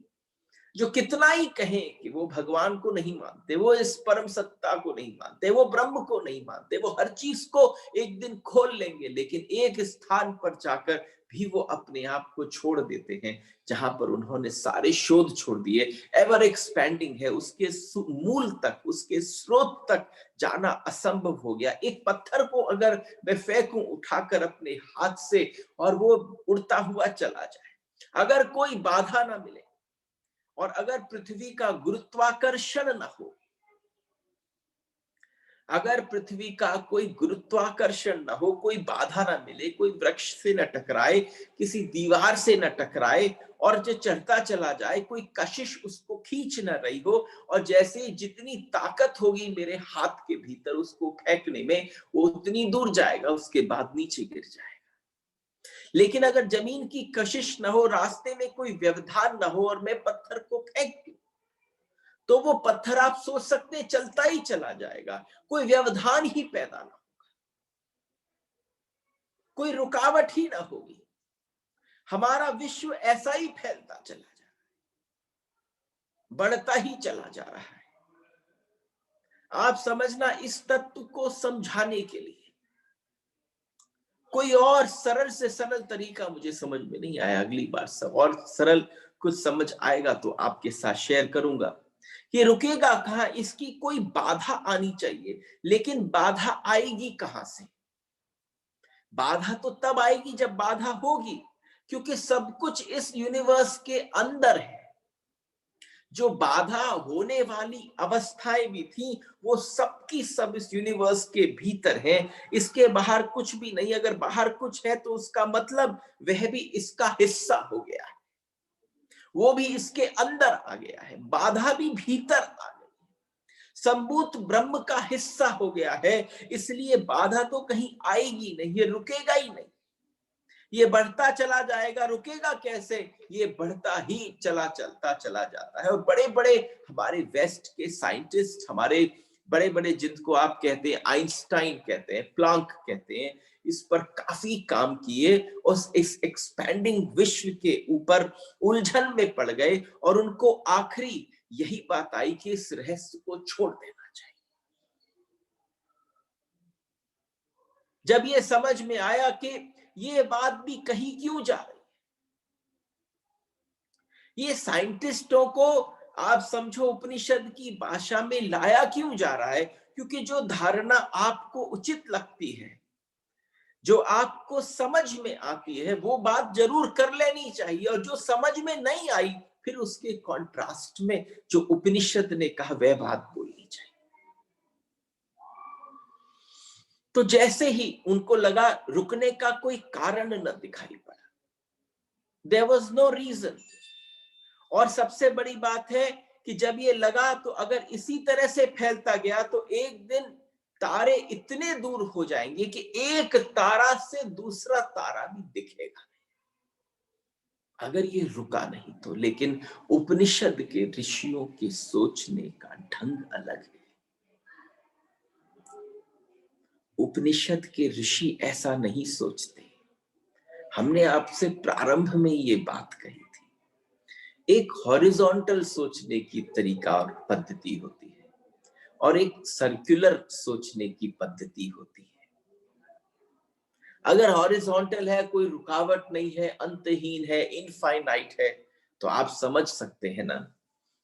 जो कितना ही कहें कि वो भगवान को नहीं मानते, वो इस परम सत्ता को नहीं मानते, वो ब्रह्म को नहीं मानते, वो हर चीज को एक दिन खोल लेंगे, लेकिन एक स्थान पर जाकर भी वो अपने आप को छोड़ देते हैं जहां पर उन्होंने सारे शोध छोड़ दिए। एवर एक्सपैंडिंग है, उसके मूल तक, उसके स्रोत तक जाना असंभव हो गया। एक पत्थर को अगर मैं फेंकूं उठाकर अपने हाथ से और वो उड़ता हुआ चला जाए, अगर कोई बाधा ना मिले और अगर पृथ्वी का गुरुत्वाकर्षण न हो, अगर पृथ्वी का कोई गुरुत्वाकर्षण न हो, कोई बाधा न मिले, कोई वृक्ष से न टकराए, किसी दीवार से न टकराए और जो चढ़ता चला जाए, कोई कशिश उसको खींच न रही हो, और जैसे जितनी ताकत होगी मेरे हाथ के भीतर उसको फेंकने में, वो उतनी दूर जाएगा, उसके बाद नीचे गिर जाएगा। लेकिन अगर जमीन की कशिश न हो, रास्ते में कोई व्यवधान न हो और मैं पत्थर को फेंक दूं, तो वो पत्थर आप सोच सकते हैं चलता ही चला जाएगा, कोई व्यवधान ही पैदा ना होगा, कोई रुकावट ही ना होगी। हमारा विश्व ऐसा ही फैलता चला जा रहा है, बढ़ता ही चला जा रहा है। आप समझना, इस तत्व को समझाने के लिए कोई और सरल से सरल तरीका मुझे समझ में नहीं आया। अगली बार सब और सरल कुछ समझ आएगा तो आपके साथ शेयर करूंगा। ये रुकेगा कहां? इसकी कोई बाधा आनी चाहिए, लेकिन बाधा आएगी कहां से? बाधा तो तब आएगी जब बाधा होगी, क्योंकि सब कुछ इस यूनिवर्स के अंदर है। जो बाधा होने वाली अवस्थाएं भी थी, वो सबकी सब इस यूनिवर्स के भीतर है। इसके बाहर कुछ भी नहीं। अगर बाहर कुछ है तो उसका मतलब वह भी इसका हिस्सा हो गया है, वो भी इसके अंदर आ गया है। बाधा भी भीतर आ गई, संभूत ब्रह्म का हिस्सा हो गया है। इसलिए बाधा तो कहीं आएगी नहीं, ये रुकेगा ही नहीं, ये बढ़ता चला जाएगा। रुकेगा कैसे? ये बढ़ता ही चलता चला जाता है। और बड़े बड़े हमारे वेस्ट के साइंटिस्ट, हमारे बड़े बड़े, जिनको आप कहते हैं आइंस्टाइन कहते हैं, प्लांक कहते हैं, इस पर काफी काम किए और इस एक्सपैंडिंग विश्व के ऊपर उलझन में पड़ गए, और उनको आखिरी यही बात आई कि इस रहस्य को छोड़ देना चाहिए। जब ये समझ में आया कि ये बात भी कहीं क्यों जा रही है, ये साइंटिस्टों को आप समझो उपनिषद की भाषा में लाया क्यों जा रहा है? क्योंकि जो धारणा आपको उचित लगती है, जो आपको समझ में आती है, वो बात जरूर कर लेनी चाहिए, और जो समझ में नहीं आई फिर उसके कॉन्ट्रास्ट में जो उपनिषद ने कहा वह बात बोलनी चाहिए। तो जैसे ही उनको लगा, रुकने का कोई कारण न दिखाई पड़ा, देयर वाज नो रीजन। और सबसे बड़ी बात है कि जब ये लगा, तो अगर इसी तरह से फैलता गया तो एक दिन तारे इतने दूर हो जाएंगे कि एक तारा से दूसरा तारा भी दिखेगा, अगर ये रुका नहीं तो। लेकिन उपनिषद के ऋषियों के सोचने का ढंग अलग है। उपनिषद के ऋषि ऐसा नहीं सोचते। हमने आपसे प्रारंभ में ये बात कही थी, एक हॉरिजॉन्टल सोचने की तरीका और पद्धति होती है, और एक सर्कुलर सोचने की पद्धति होती है। अगर हॉरिजॉन्टल है, कोई रुकावट नहीं है, अंतहीन है, इनफाइनाइट है, तो आप समझ सकते हैं ना,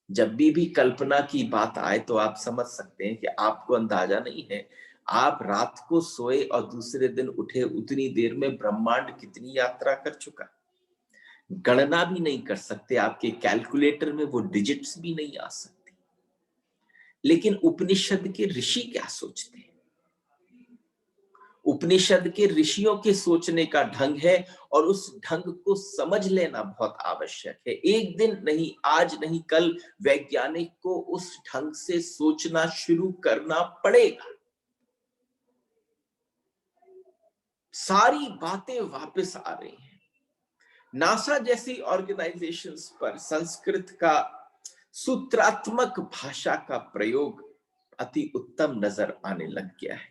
जब भी कल्पना की बात आए तो आप समझ सकते हैं कि आपको अंदाजा नहीं है, आप रात को सोए और दूसरे दिन उठे, उतनी देर में ब्रह्मांड कितनी यात्रा कर चुका, गणना भी नहीं कर सकते। आपके कैलकुलेटर में वो डिजिट्स भी नहीं आ सकती। लेकिन उपनिषद के ऋषि क्या सोचते हैं? उपनिषद के ऋषियों के सोचने का ढंग है, और उस ढंग को समझ लेना बहुत आवश्यक है। एक दिन नहीं, आज नहीं, कल वैज्ञानिक को उस ढंग से सोचना शुरू करना पड़ेगा। सारी बातें वापस आ रही हैं। नासा जैसी ऑर्गेनाइजेशंस पर संस्कृत का सूत्रात्मक भाषा का प्रयोग अति उत्तम नजर आने लग गया है।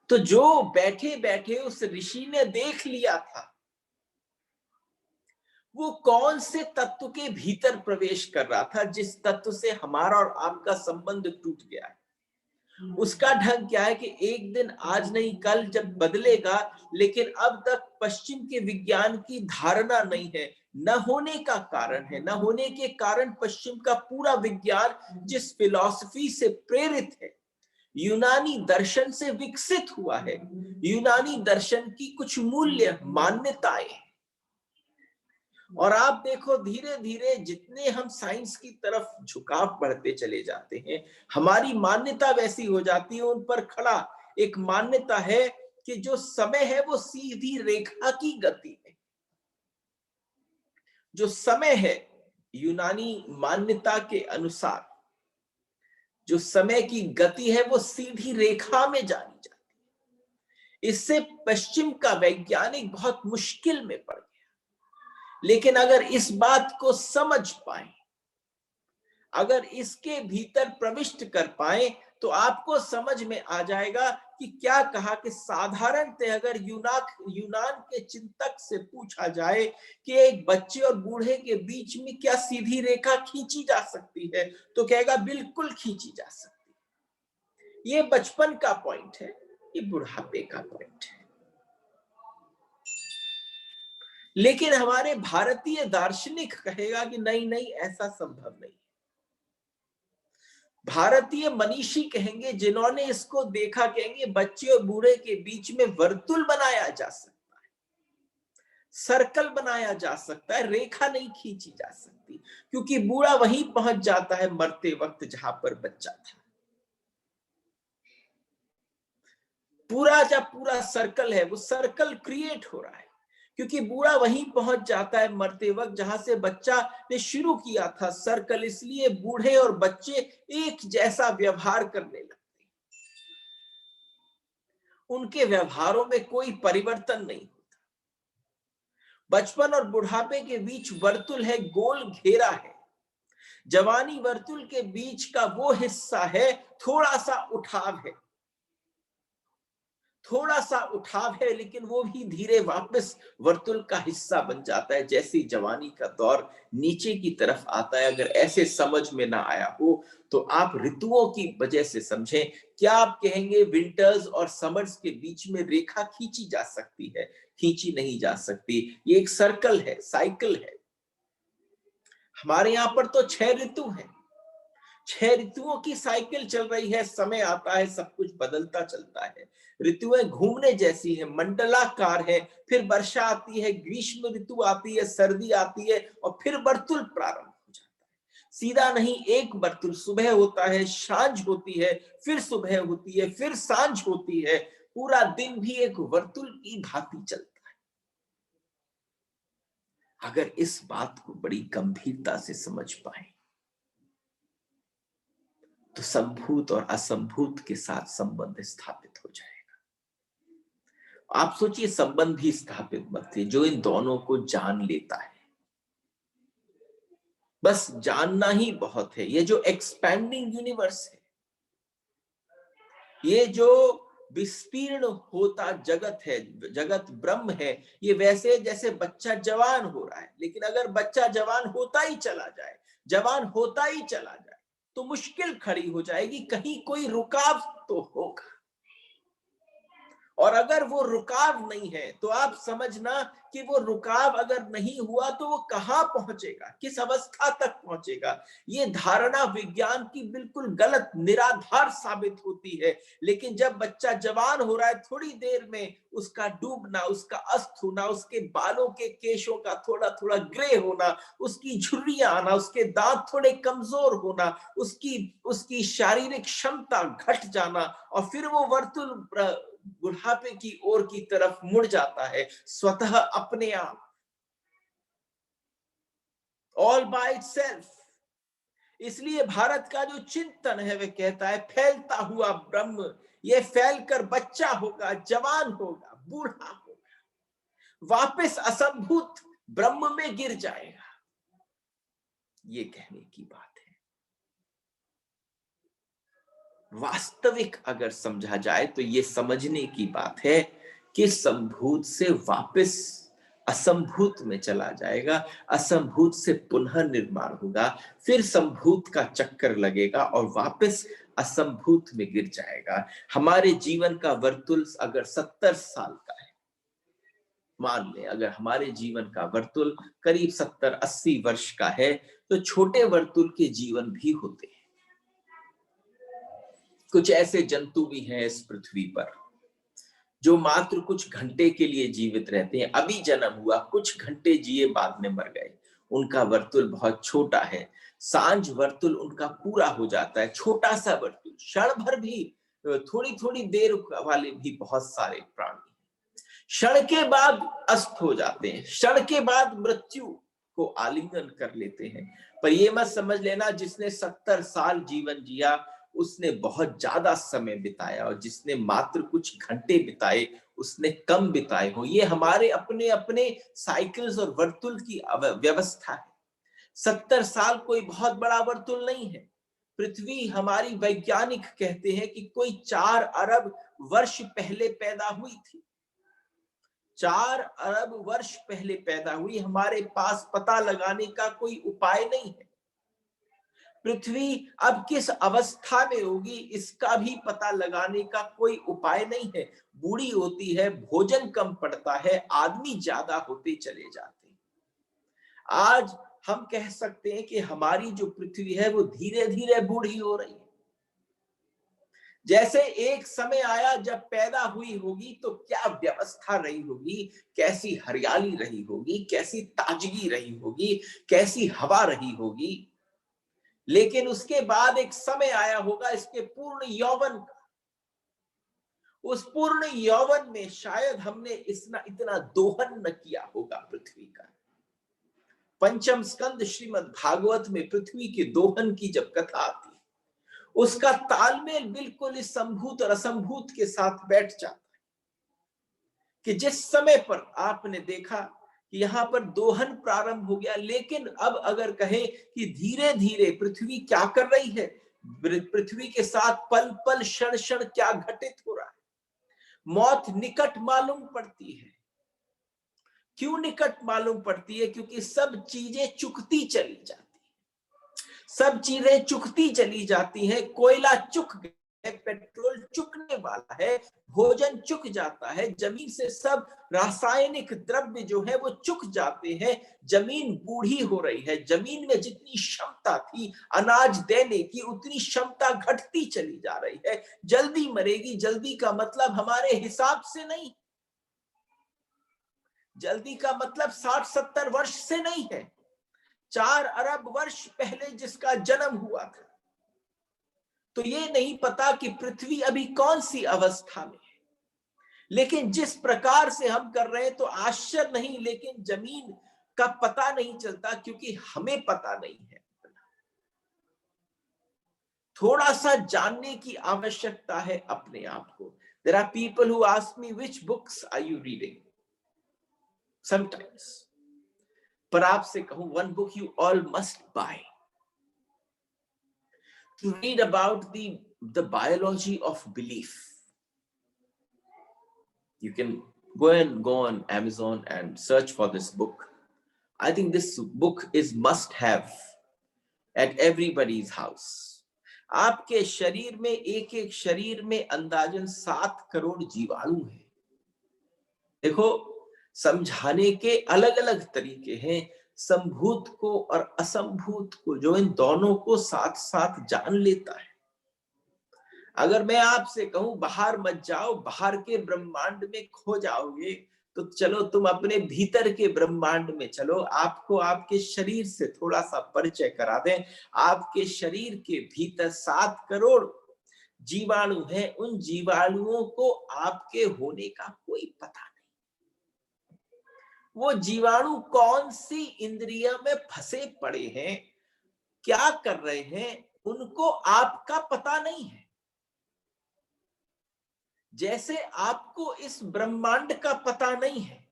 तो जो बैठे बैठे उस ऋषि ने देख लिया था, वो कौन से तत्व के भीतर प्रवेश कर रहा था, जिस तत्व से हमारा और आपका संबंध टूट गया है। उसका ढंग क्या है कि एक दिन, आज नहीं कल, जब बदलेगा, लेकिन अब तक पश्चिम के विज्ञान की धारणा नहीं है। न होने का कारण है, न होने के कारण पश्चिम का पूरा विज्ञान जिस फिलॉसफी से प्रेरित है, यूनानी दर्शन से विकसित हुआ है, यूनानी दर्शन की कुछ मूल्य मान्यताएं, और आप देखो धीरे धीरे जितने हम साइंस की तरफ झुकाव बढ़ते चले जाते हैं, हमारी मान्यता वैसी हो जाती है। उन पर खड़ा एक मान्यता है कि जो समय है वो सीधी रेखा की गति है। जो समय है, यूनानी मान्यता के अनुसार जो समय की गति है वो सीधी रेखा में जानी जाती है। इससे पश्चिम का वैज्ञानिक बहुत मुश्किल में पड़ गया। लेकिन अगर इस बात को समझ पाए, अगर इसके भीतर प्रविष्ट कर पाए, तो आपको समझ में आ जाएगा कि क्या कहा कि साधारणतः अगर यूनान के चिंतक से पूछा जाए कि एक बच्चे और बूढ़े के बीच में क्या सीधी रेखा खींची जा सकती है, तो कहेगा बिल्कुल खींची जा सकती है। ये बचपन का पॉइंट है, ये बुढ़ापे का पॉइंट है। लेकिन हमारे भारतीय दार्शनिक कहेगा कि नहीं नहीं, ऐसा संभव नहीं। भारतीय मनीषी कहेंगे, जिन्होंने इसको देखा, कहेंगे बच्चे और बूढ़े के बीच में वर्तुल बनाया जा सकता है, सर्कल बनाया जा सकता है, रेखा नहीं खींची जा सकती, क्योंकि बूढ़ा वहीं पहुंच जाता है मरते वक्त जहां पर बच्चा था। पूरा जब पूरा सर्कल है, वो सर्कल क्रिएट हो रहा है, क्योंकि बूढ़ा वहीं पहुंच जाता है मरते वक्त जहां से बच्चा ने शुरू किया था सर्कल। इसलिए बूढ़े और बच्चे एक जैसा व्यवहार करने लगते, उनके व्यवहारों में कोई परिवर्तन नहीं होता। बचपन और बुढ़ापे के बीच वर्तुल है, गोल घेरा है। जवानी वर्तुल के बीच का वो हिस्सा है, थोड़ा सा उठाव है, थोड़ा सा उठाव है, लेकिन वो भी धीरे वापस वर्तुल का हिस्सा बन जाता है जैसे जवानी का दौर नीचे की तरफ आता है। अगर ऐसे समझ में ना आया हो तो आप ऋतुओं की वजह से समझें। क्या आप कहेंगे विंटर्स और समर्स के बीच में रेखा खींची जा सकती है? खींची नहीं जा सकती। ये एक सर्कल है, साइकिल है। हमारे यहाँ पर तो 6 ऋतु हैं, 6 ऋतुओं की साइकिल चल रही है। समय आता है, सब कुछ बदलता चलता है। ऋतुएं घूमने जैसी है, मंडलाकार है। फिर वर्षा आती है, ग्रीष्म ऋतु आती है, सर्दी आती है, और फिर वर्तुल प्रारंभ हो जाता है। सीधा नहीं, एक वर्तुल सुबह होता है, सांझ होती है, फिर सुबह होती है, फिर सांझ होती है। पूरा दिन भी एक वर्तुल की भांति चलता है। अगर इस बात को बड़ी गंभीरता से समझ पाए तो संभूत और असंभूत के साथ संबंध स्थापित हो जाएगा। आप सोचिए, संबंध भी स्थापित मत थे, जो इन दोनों को जान लेता है, बस जानना ही बहुत है। ये जो एक्सपैंडिंग यूनिवर्स है, ये जो विस्तीर्ण होता जगत है, जगत ब्रह्म है, ये वैसे जैसे बच्चा जवान हो रहा है। लेकिन अगर बच्चा जवान होता ही चला जाए, जवान होता ही चला जाए, तो मुश्किल खड़ी हो जाएगी, कहीं कोई रुकाव तो होगा। और अगर वो रुकाव नहीं है तो आप समझना कि वो रुकाव अगर नहीं हुआ तो वो कहां पहुंचेगा, किस अवस्था तक पहुंचेगा। ये धारणा विज्ञान की बिल्कुल गलत, निराधार साबित होती है। लेकिन जब बच्चा जवान हो रहा है, थोड़ी देर में उसका डूबना, उसका अस्त होना, उसके बालों के केशों का थोड़ा थोड़ा ग्रे होना, उसकी झुर्रियां आना, उसके दांत थोड़े कमजोर होना, उसकी शारीरिक क्षमता घट जाना, और फिर वो वर्तुल बुढ़ापे की ओर की तरफ मुड़ जाता है स्वतः, अपने आप, ऑल बाय इटसेल्फ। इसलिए भारत का जो चिंतन है वह कहता है फैलता हुआ ब्रह्म, ये फैलकर बच्चा होगा, जवान होगा, बूढ़ा होगा, वापस असंभूत ब्रह्म में गिर जाएगा। ये कहने की बात है। वास्तविक अगर समझा जाए तो ये समझने की बात है कि संभूत से वापस असंभूत में चला जाएगा, असंभूत से पुनः निर्माण होगा, फिर संभूत का चक्कर लगेगा और वापस असंभूत में गिर जाएगा। हमारे जीवन का वर्तुल अगर 70 साल का है, मान लें अगर हमारे जीवन का वर्तुल करीब 70-80 वर्ष का है, तो छोटे वर्तुल के जीवन भी होते हैं। कुछ ऐसे जंतु भी हैं इस पृथ्वी पर जो मात्र कुछ घंटे के लिए जीवित रहते हैं। अभी जन्म हुआ, कुछ घंटे जिए, बाद में मर गए। उनका वर्तुल बहुत छोटा है। सांझ वर्तुल उनका पूरा हो जाता है, छोटा सा वर्तुल। क्षण भर भी, थोड़ी थोड़ी देर वाले भी बहुत सारे प्राणी क्षण के बाद अस्त हो जाते हैं, क्षण के बाद मृत्यु को आलिंगन कर लेते हैं। पर ये मत समझ लेना जिसने 70 साल जीवन जिया उसने बहुत ज्यादा समय बिताया, और जिसने मात्र कुछ घंटे बिताए उसने कम बिताए हो। ये हमारे अपने अपने साइकिल्स और वर्तुल की व्यवस्था है। 70 साल कोई बहुत बड़ा वर्तुल नहीं है। पृथ्वी, हमारी वैज्ञानिक कहते हैं कि कोई 4 अरब वर्ष पहले पैदा हुई थी। 4 अरब वर्ष पहले पैदा हुई। हमारे पास पता लगाने का कोई उपाय नहीं है। पृथ्वी अब किस अवस्था में होगी इसका भी पता लगाने का कोई उपाय नहीं है। बूढ़ी होती है, भोजन कम पड़ता है, आदमी ज्यादा होते चले जाते हैं। आज हम कह सकते हैं कि हमारी जो पृथ्वी है वो धीरे धीरे बूढ़ी हो रही है। जैसे एक समय आया जब पैदा हुई होगी तो क्या व्यवस्था रही होगी, कैसी हरियाली रही होगी, कैसी ताजगी रही होगी, कैसी हवा रही होगी। लेकिन उसके बाद एक समय आया होगा इसके पूर्ण यौवन का। उस पूर्ण यौवन में शायद हमने इतना दोहन न किया होगा पृथ्वी का। पंचम स्कंद श्रीमद् भागवत में पृथ्वी के दोहन की जब कथा आती है, उसका तालमेल बिल्कुल इस संभूत और असंभूत के साथ बैठ जाता है कि जिस समय पर आपने देखा कि यहां पर दोहन प्रारंभ हो गया, लेकिन अब अगर कहें कि धीरे धीरे पृथ्वी क्या कर रही है, पृथ्वी के साथ पल पल क्षण क्षण क्या घटित हो रहा है। मौत निकट मालूम पड़ती है। क्यों निकट मालूम पड़ती है? क्योंकि सब चीजें चुकती चली जाती है, सब चीजें चुकती चली जाती हैं। कोयला चुक गया, पेट्रोल चुकने वाला है, भोजन चुक जाता है, जमीन से सब रासायनिक द्रव्य जो है वो चुक जाते हैं। जमीन बूढ़ी हो रही है। जमीन में जितनी क्षमता थी अनाज देने की, उतनी क्षमता घटती चली जा रही है। जल्दी मरेगी। जल्दी का मतलब हमारे हिसाब से नहीं, जल्दी का मतलब 60-70 वर्ष से नहीं है। 4 अरब वर्ष पहले जिसका जन्म हुआ था, तो ये नहीं पता कि पृथ्वी अभी कौन सी अवस्था में है। लेकिन जिस प्रकार से हम कर रहे हैं तो आश्चर्य नहीं, लेकिन जमीन का पता नहीं चलता क्योंकि हमें पता नहीं है। थोड़ा सा जानने की आवश्यकता है अपने आप को। There are people who ask me which books are you reading sometimes, पर आपसे कहूं one book you all must buy to read about the biology of belief. You can go on Amazon and search for this book. I think this book is must have at everybody's house. आपके शरीर में, एक एक शरीर में अंदाजन 7 करोड़ जीवाणु हैं। देखो, समझाने के अलग अलग तरीके हैं। संभूत को और असंभूत को, जो इन दोनों को साथ साथ जान लेता है। अगर मैं आपसे कहूं बाहर मत जाओ, बाहर के ब्रह्मांड में खो जाओगे, तो चलो तुम अपने भीतर के ब्रह्मांड में चलो। आपको आपके शरीर से थोड़ा सा परिचय करा दें। आपके शरीर के भीतर 7 करोड़ जीवाणु हैं। उन जीवाणुओं को आपके होने का कोई पता नहीं। वो जीवाणु कौन सी इंद्रिय में फंसे पड़े हैं, क्या कर रहे हैं, उनको आपका पता नहीं है। जैसे आपको इस ब्रह्मांड का पता नहीं है,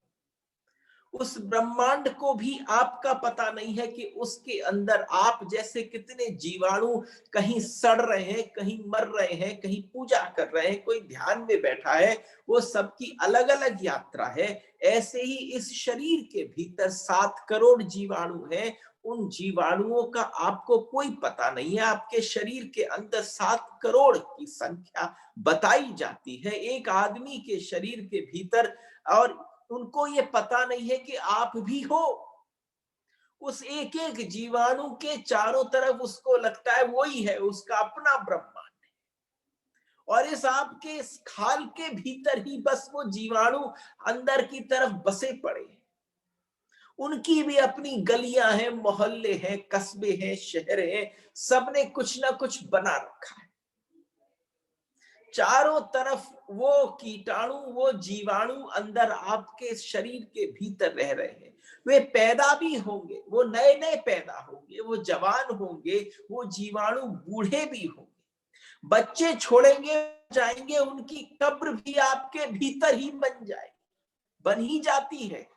उस ब्रह्मांड को भी आपका पता नहीं है कि उसके अंदर आप जैसे कितने जीवाणु कहीं सड़ रहे हैं, कहीं मर रहे हैं, कहीं पूजा कर रहे हैं, कोई ध्यान में बैठा है, वो सबकी अलग अलग यात्रा है। ऐसे ही इस शरीर के भीतर 7 करोड़ जीवाणु हैं। उन जीवाणुओं का आपको कोई पता नहीं है। आपके शरीर के अंदर 7 करोड़ की संख्या बताई जाती है एक आदमी के शरीर के भीतर, और उनको ये पता नहीं है कि आप भी हो। उस एक एक जीवाणु के चारों तरफ उसको लगता है वही है, उसका अपना ब्रह्मांड है। और इस आपके इस खाल के भीतर ही बस वो जीवाणु अंदर की तरफ बसे पड़े हैं। उनकी भी अपनी गलियां हैं, मोहल्ले हैं, कस्बे हैं, शहर हैं, सबने कुछ ना कुछ बना रखा है। चारों तरफ वो कीटाणु, वो जीवाणु अंदर आपके शरीर के भीतर रह रहे हैं। वे पैदा भी होंगे, वो नए नए पैदा होंगे, वो जवान होंगे, वो जीवाणु बूढ़े भी होंगे, बच्चे छोड़ेंगे जाएंगे, उनकी कब्र भी आपके भीतर ही बन जाए, बन ही जाती है।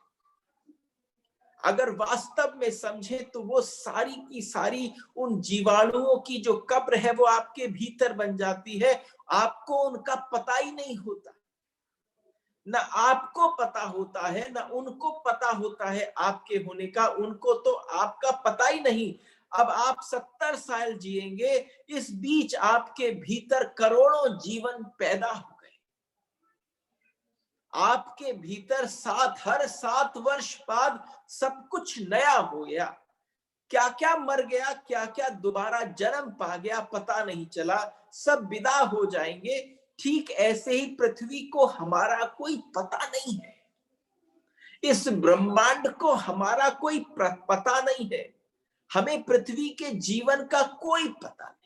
अगर वास्तव में समझे तो वो सारी की सारी उन जीवाणुओं की जो कब्र है वो आपके भीतर बन जाती है। आपको उनका पता ही नहीं होता, ना आपको पता होता है, ना उनको पता होता है आपके होने का। उनको तो आपका पता ही नहीं। अब आप 70 साल जिएंगे, इस बीच आपके भीतर करोड़ों जीवन पैदा हो गए। आपके भीतर हर 7 वर्ष बाद सब कुछ नया हो गया। क्या क्या मर गया, क्या क्या दोबारा जन्म पा गया, पता नहीं चला, सब विदा हो जाएंगे। ठीक ऐसे ही पृथ्वी को हमारा कोई पता नहीं है, इस ब्रह्मांड को हमारा कोई पता नहीं है, हमें पृथ्वी के जीवन का कोई पता नहीं।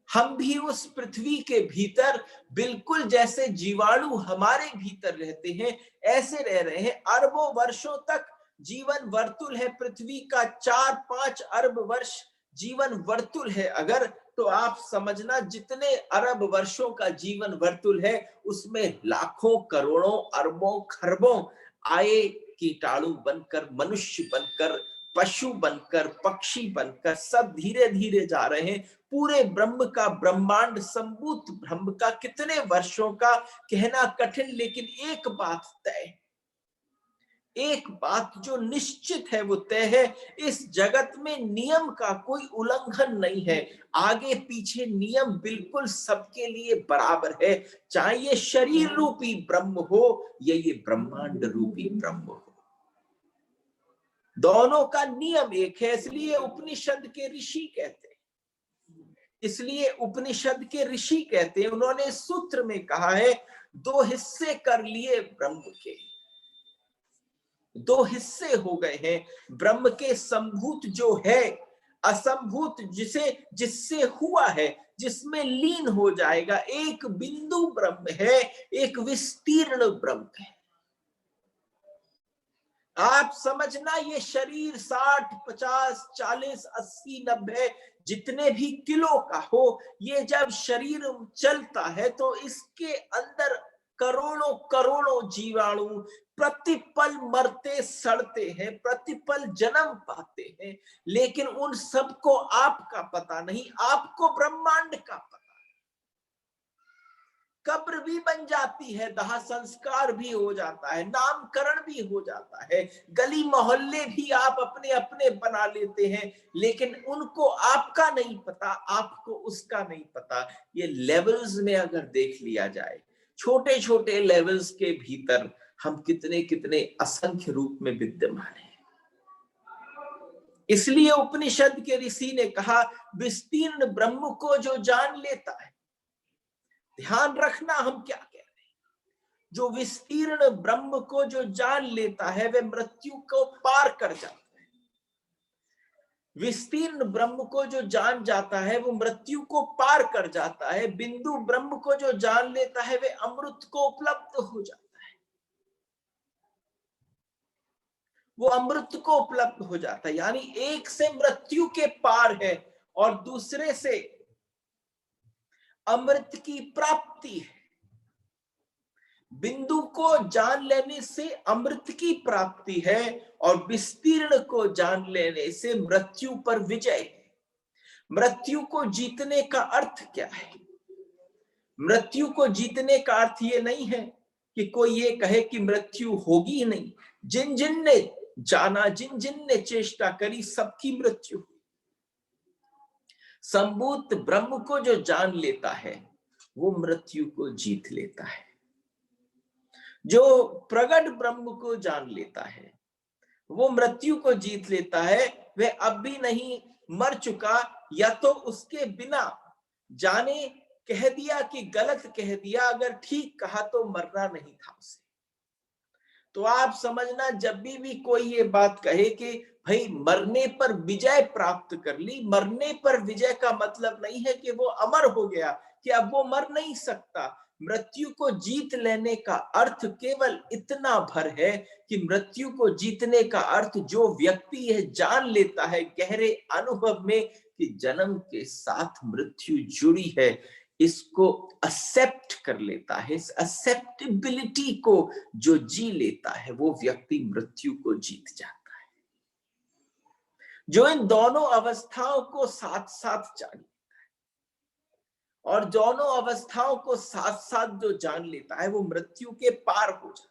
हम भी उस पृथ्वी के भीतर बिल्कुल जैसे जीवाणु हमारे भीतर रहते हैं, ऐसे रह रहे हैं। अरबों वर्षों तक जीवन वर्तुल है पृथ्वी का, 4-5 अरब वर्ष जीवन वर्तुल है अगर, तो आप समझना जितने अरब वर्षों का जीवन वर्तुल है उसमें लाखों करोड़ों अरबों खरबों आए कीटाणु बनकर, मनुष्य बनकर, पशु बनकर, पक्षी बनकर, सब धीरे धीरे जा रहे हैं। पूरे ब्रह्म का, ब्रह्मांड संभूत ब्रह्म का कितने वर्षों का कहना कठिन, लेकिन एक बात तय, एक बात जो निश्चित है वो तय है, इस जगत में नियम का कोई उल्लंघन नहीं है। आगे पीछे नियम बिल्कुल सबके लिए बराबर है, चाहे ये शरीर रूपी ब्रह्म हो या ये ब्रह्मांड रूपी ब्रह्म हो, दोनों का नियम एक है। इसलिए उपनिषद के ऋषि कहते हैं, इसलिए उपनिषद के ऋषि कहते हैं, उन्होंने सूत्र में कहा है, 2 हिस्से कर लिए ब्रह्म के, 2 हिस्से हो गए हैं ब्रह्म के। संभूत जो है, असंभूत जिसे जिससे हुआ है, जिसमें लीन हो जाएगा, एक बिंदु ब्रह्म है, एक विस्तीर्ण ब्रह्म है। आप समझना, ये शरीर 60, 50, 40, 80, 90 जितने भी किलो का हो, ये जब शरीर चलता है तो इसके अंदर करोड़ों करोड़ों जीवाणु प्रतिपल मरते सड़ते हैं, प्रतिपल जन्म पाते हैं, लेकिन उन सबको आपका पता नहीं, आपको ब्रह्मांड का पता। कब्र भी बन जाती है, दाह संस्कार भी हो जाता है, नामकरण भी हो जाता है, गली मोहल्ले भी आप अपने अपने बना लेते हैं, लेकिन उनको आपका नहीं पता, आपको उसका नहीं पता। ये लेवल्स में अगर देख लिया जाए, छोटे छोटे लेवल्स के भीतर हम कितने कितने असंख्य रूप में विद्यमान हैं। इसलिए उपनिषद के ऋषि ने कहा, विस्तीर्ण ब्रह्म को जो जान लेता है, ध्यान रखना हम क्या कह रहे हैं, जो विस्तीर्ण ब्रह्म को जो जान लेता है वह मृत्यु को पार कर जाता है। विस्तीर्ण ब्रह्म को जो जान जाता है वो मृत्यु को पार कर जाता है। बिंदु ब्रह्म को जो जान लेता है वह अमृत को उपलब्ध हो जाता है, वो अमृत को उपलब्ध हो जाता है। यानी एक से मृत्यु के पार है और दूसरे से अमृत की प्राप्ति है। बिंदु को जान लेने से अमृत की प्राप्ति है और विस्तीर्ण को जान लेने से मृत्यु पर विजय है। मृत्यु को जीतने का अर्थ क्या है? मृत्यु को जीतने का अर्थ ये नहीं है कि कोई ये कहे कि मृत्यु होगी ही नहीं। जिन जिन ने जाना, जिन जिन ने चेष्टा करी, सबकी मृत्यु। संभूत ब्रह्म को जो जान लेता है वो मृत्यु को जीत लेता है। जो प्रगट ब्रह्म को जान लेता है वो मृत्यु को जीत लेता है। वह अब भी नहीं मर चुका, या तो उसके बिना जाने कह दिया कि गलत कह दिया, अगर ठीक कहा तो मरना नहीं था उसे। तो आप समझना, जब भी कोई ये बात कहे कि भाई मरने पर विजय प्राप्त कर ली, मरने पर विजय का मतलब नहीं है कि वो अमर हो गया, कि अब वो मर नहीं सकता। मृत्यु को जीत लेने का अर्थ केवल इतना भर है कि मृत्यु को जीतने का अर्थ जो व्यक्ति यह जान लेता है गहरे अनुभव में कि जन्म के साथ मृत्यु जुड़ी है, इसको एक्सेप्ट कर लेता है, इस एक्सेप्टेबिलिटी को जो जी लेता है वो व्यक्ति मृत्यु को जीत जाता है। जो इन दोनों अवस्थाओं को साथ साथ जान लेता है और दोनों अवस्थाओं को साथ साथ जो जान लेता है वो मृत्यु के पार हो जाता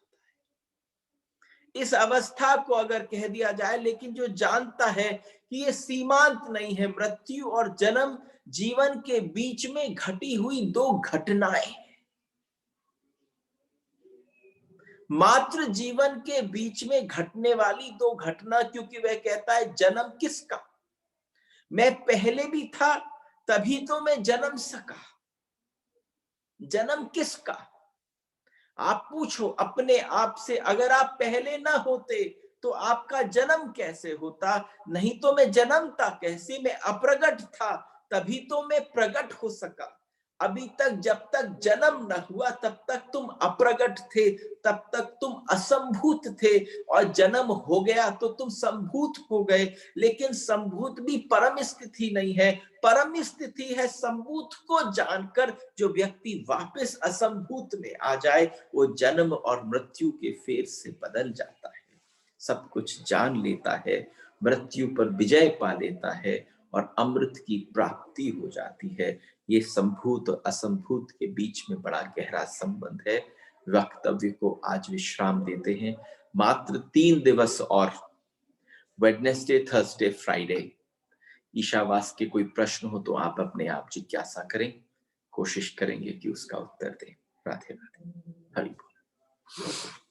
है। इस अवस्था को अगर कह दिया जाए, लेकिन जो जानता है कि ये सीमांत नहीं है, मृत्यु और जन्म जीवन के बीच में घटी हुई दो घटनाएं, मात्र जीवन के बीच में घटने वाली दो घटना। क्योंकि वह कहता है जन्म किसका, मैं पहले भी था तभी तो मैं जन्म सका। जन्म किसका? आप पूछो अपने आप से, अगर आप पहले ना होते तो आपका जन्म कैसे होता? नहीं तो मैं जन्मता कैसे? मैं अप्रगट था तभी तो मैं प्रगट हो सका। अभी तक जब तक जन्म न हुआ तब तक तुम अप्रगट थे, तब तक तुम असंभूत थे, और जन्म हो गया तो तुम संभूत हो गए। लेकिन संभूत भी परम स्थिति नहीं है, परम स्थिति है संभूत को जानकर जो व्यक्ति वापस असंभूत में आ जाए वो जन्म और मृत्यु के फेर से बदल जाता है, सब कुछ जान लेता है, मृत्यु पर विजय पा लेता है और अमृत की प्राप्ति हो जाती है। ये संभूत और असंभूत के बीच में बड़ा गहरा संबंध है। वक्तव्य को आज विश्राम देते हैं। मात्र 3 दिवस और, वेडनेसडे, थर्सडे, फ्राइडे। ईशावास के कोई प्रश्न हो तो आप अपने आप जिज्ञासा करें, कोशिश करेंगे कि उसका उत्तर दें। राधे राधे, हरि बोल।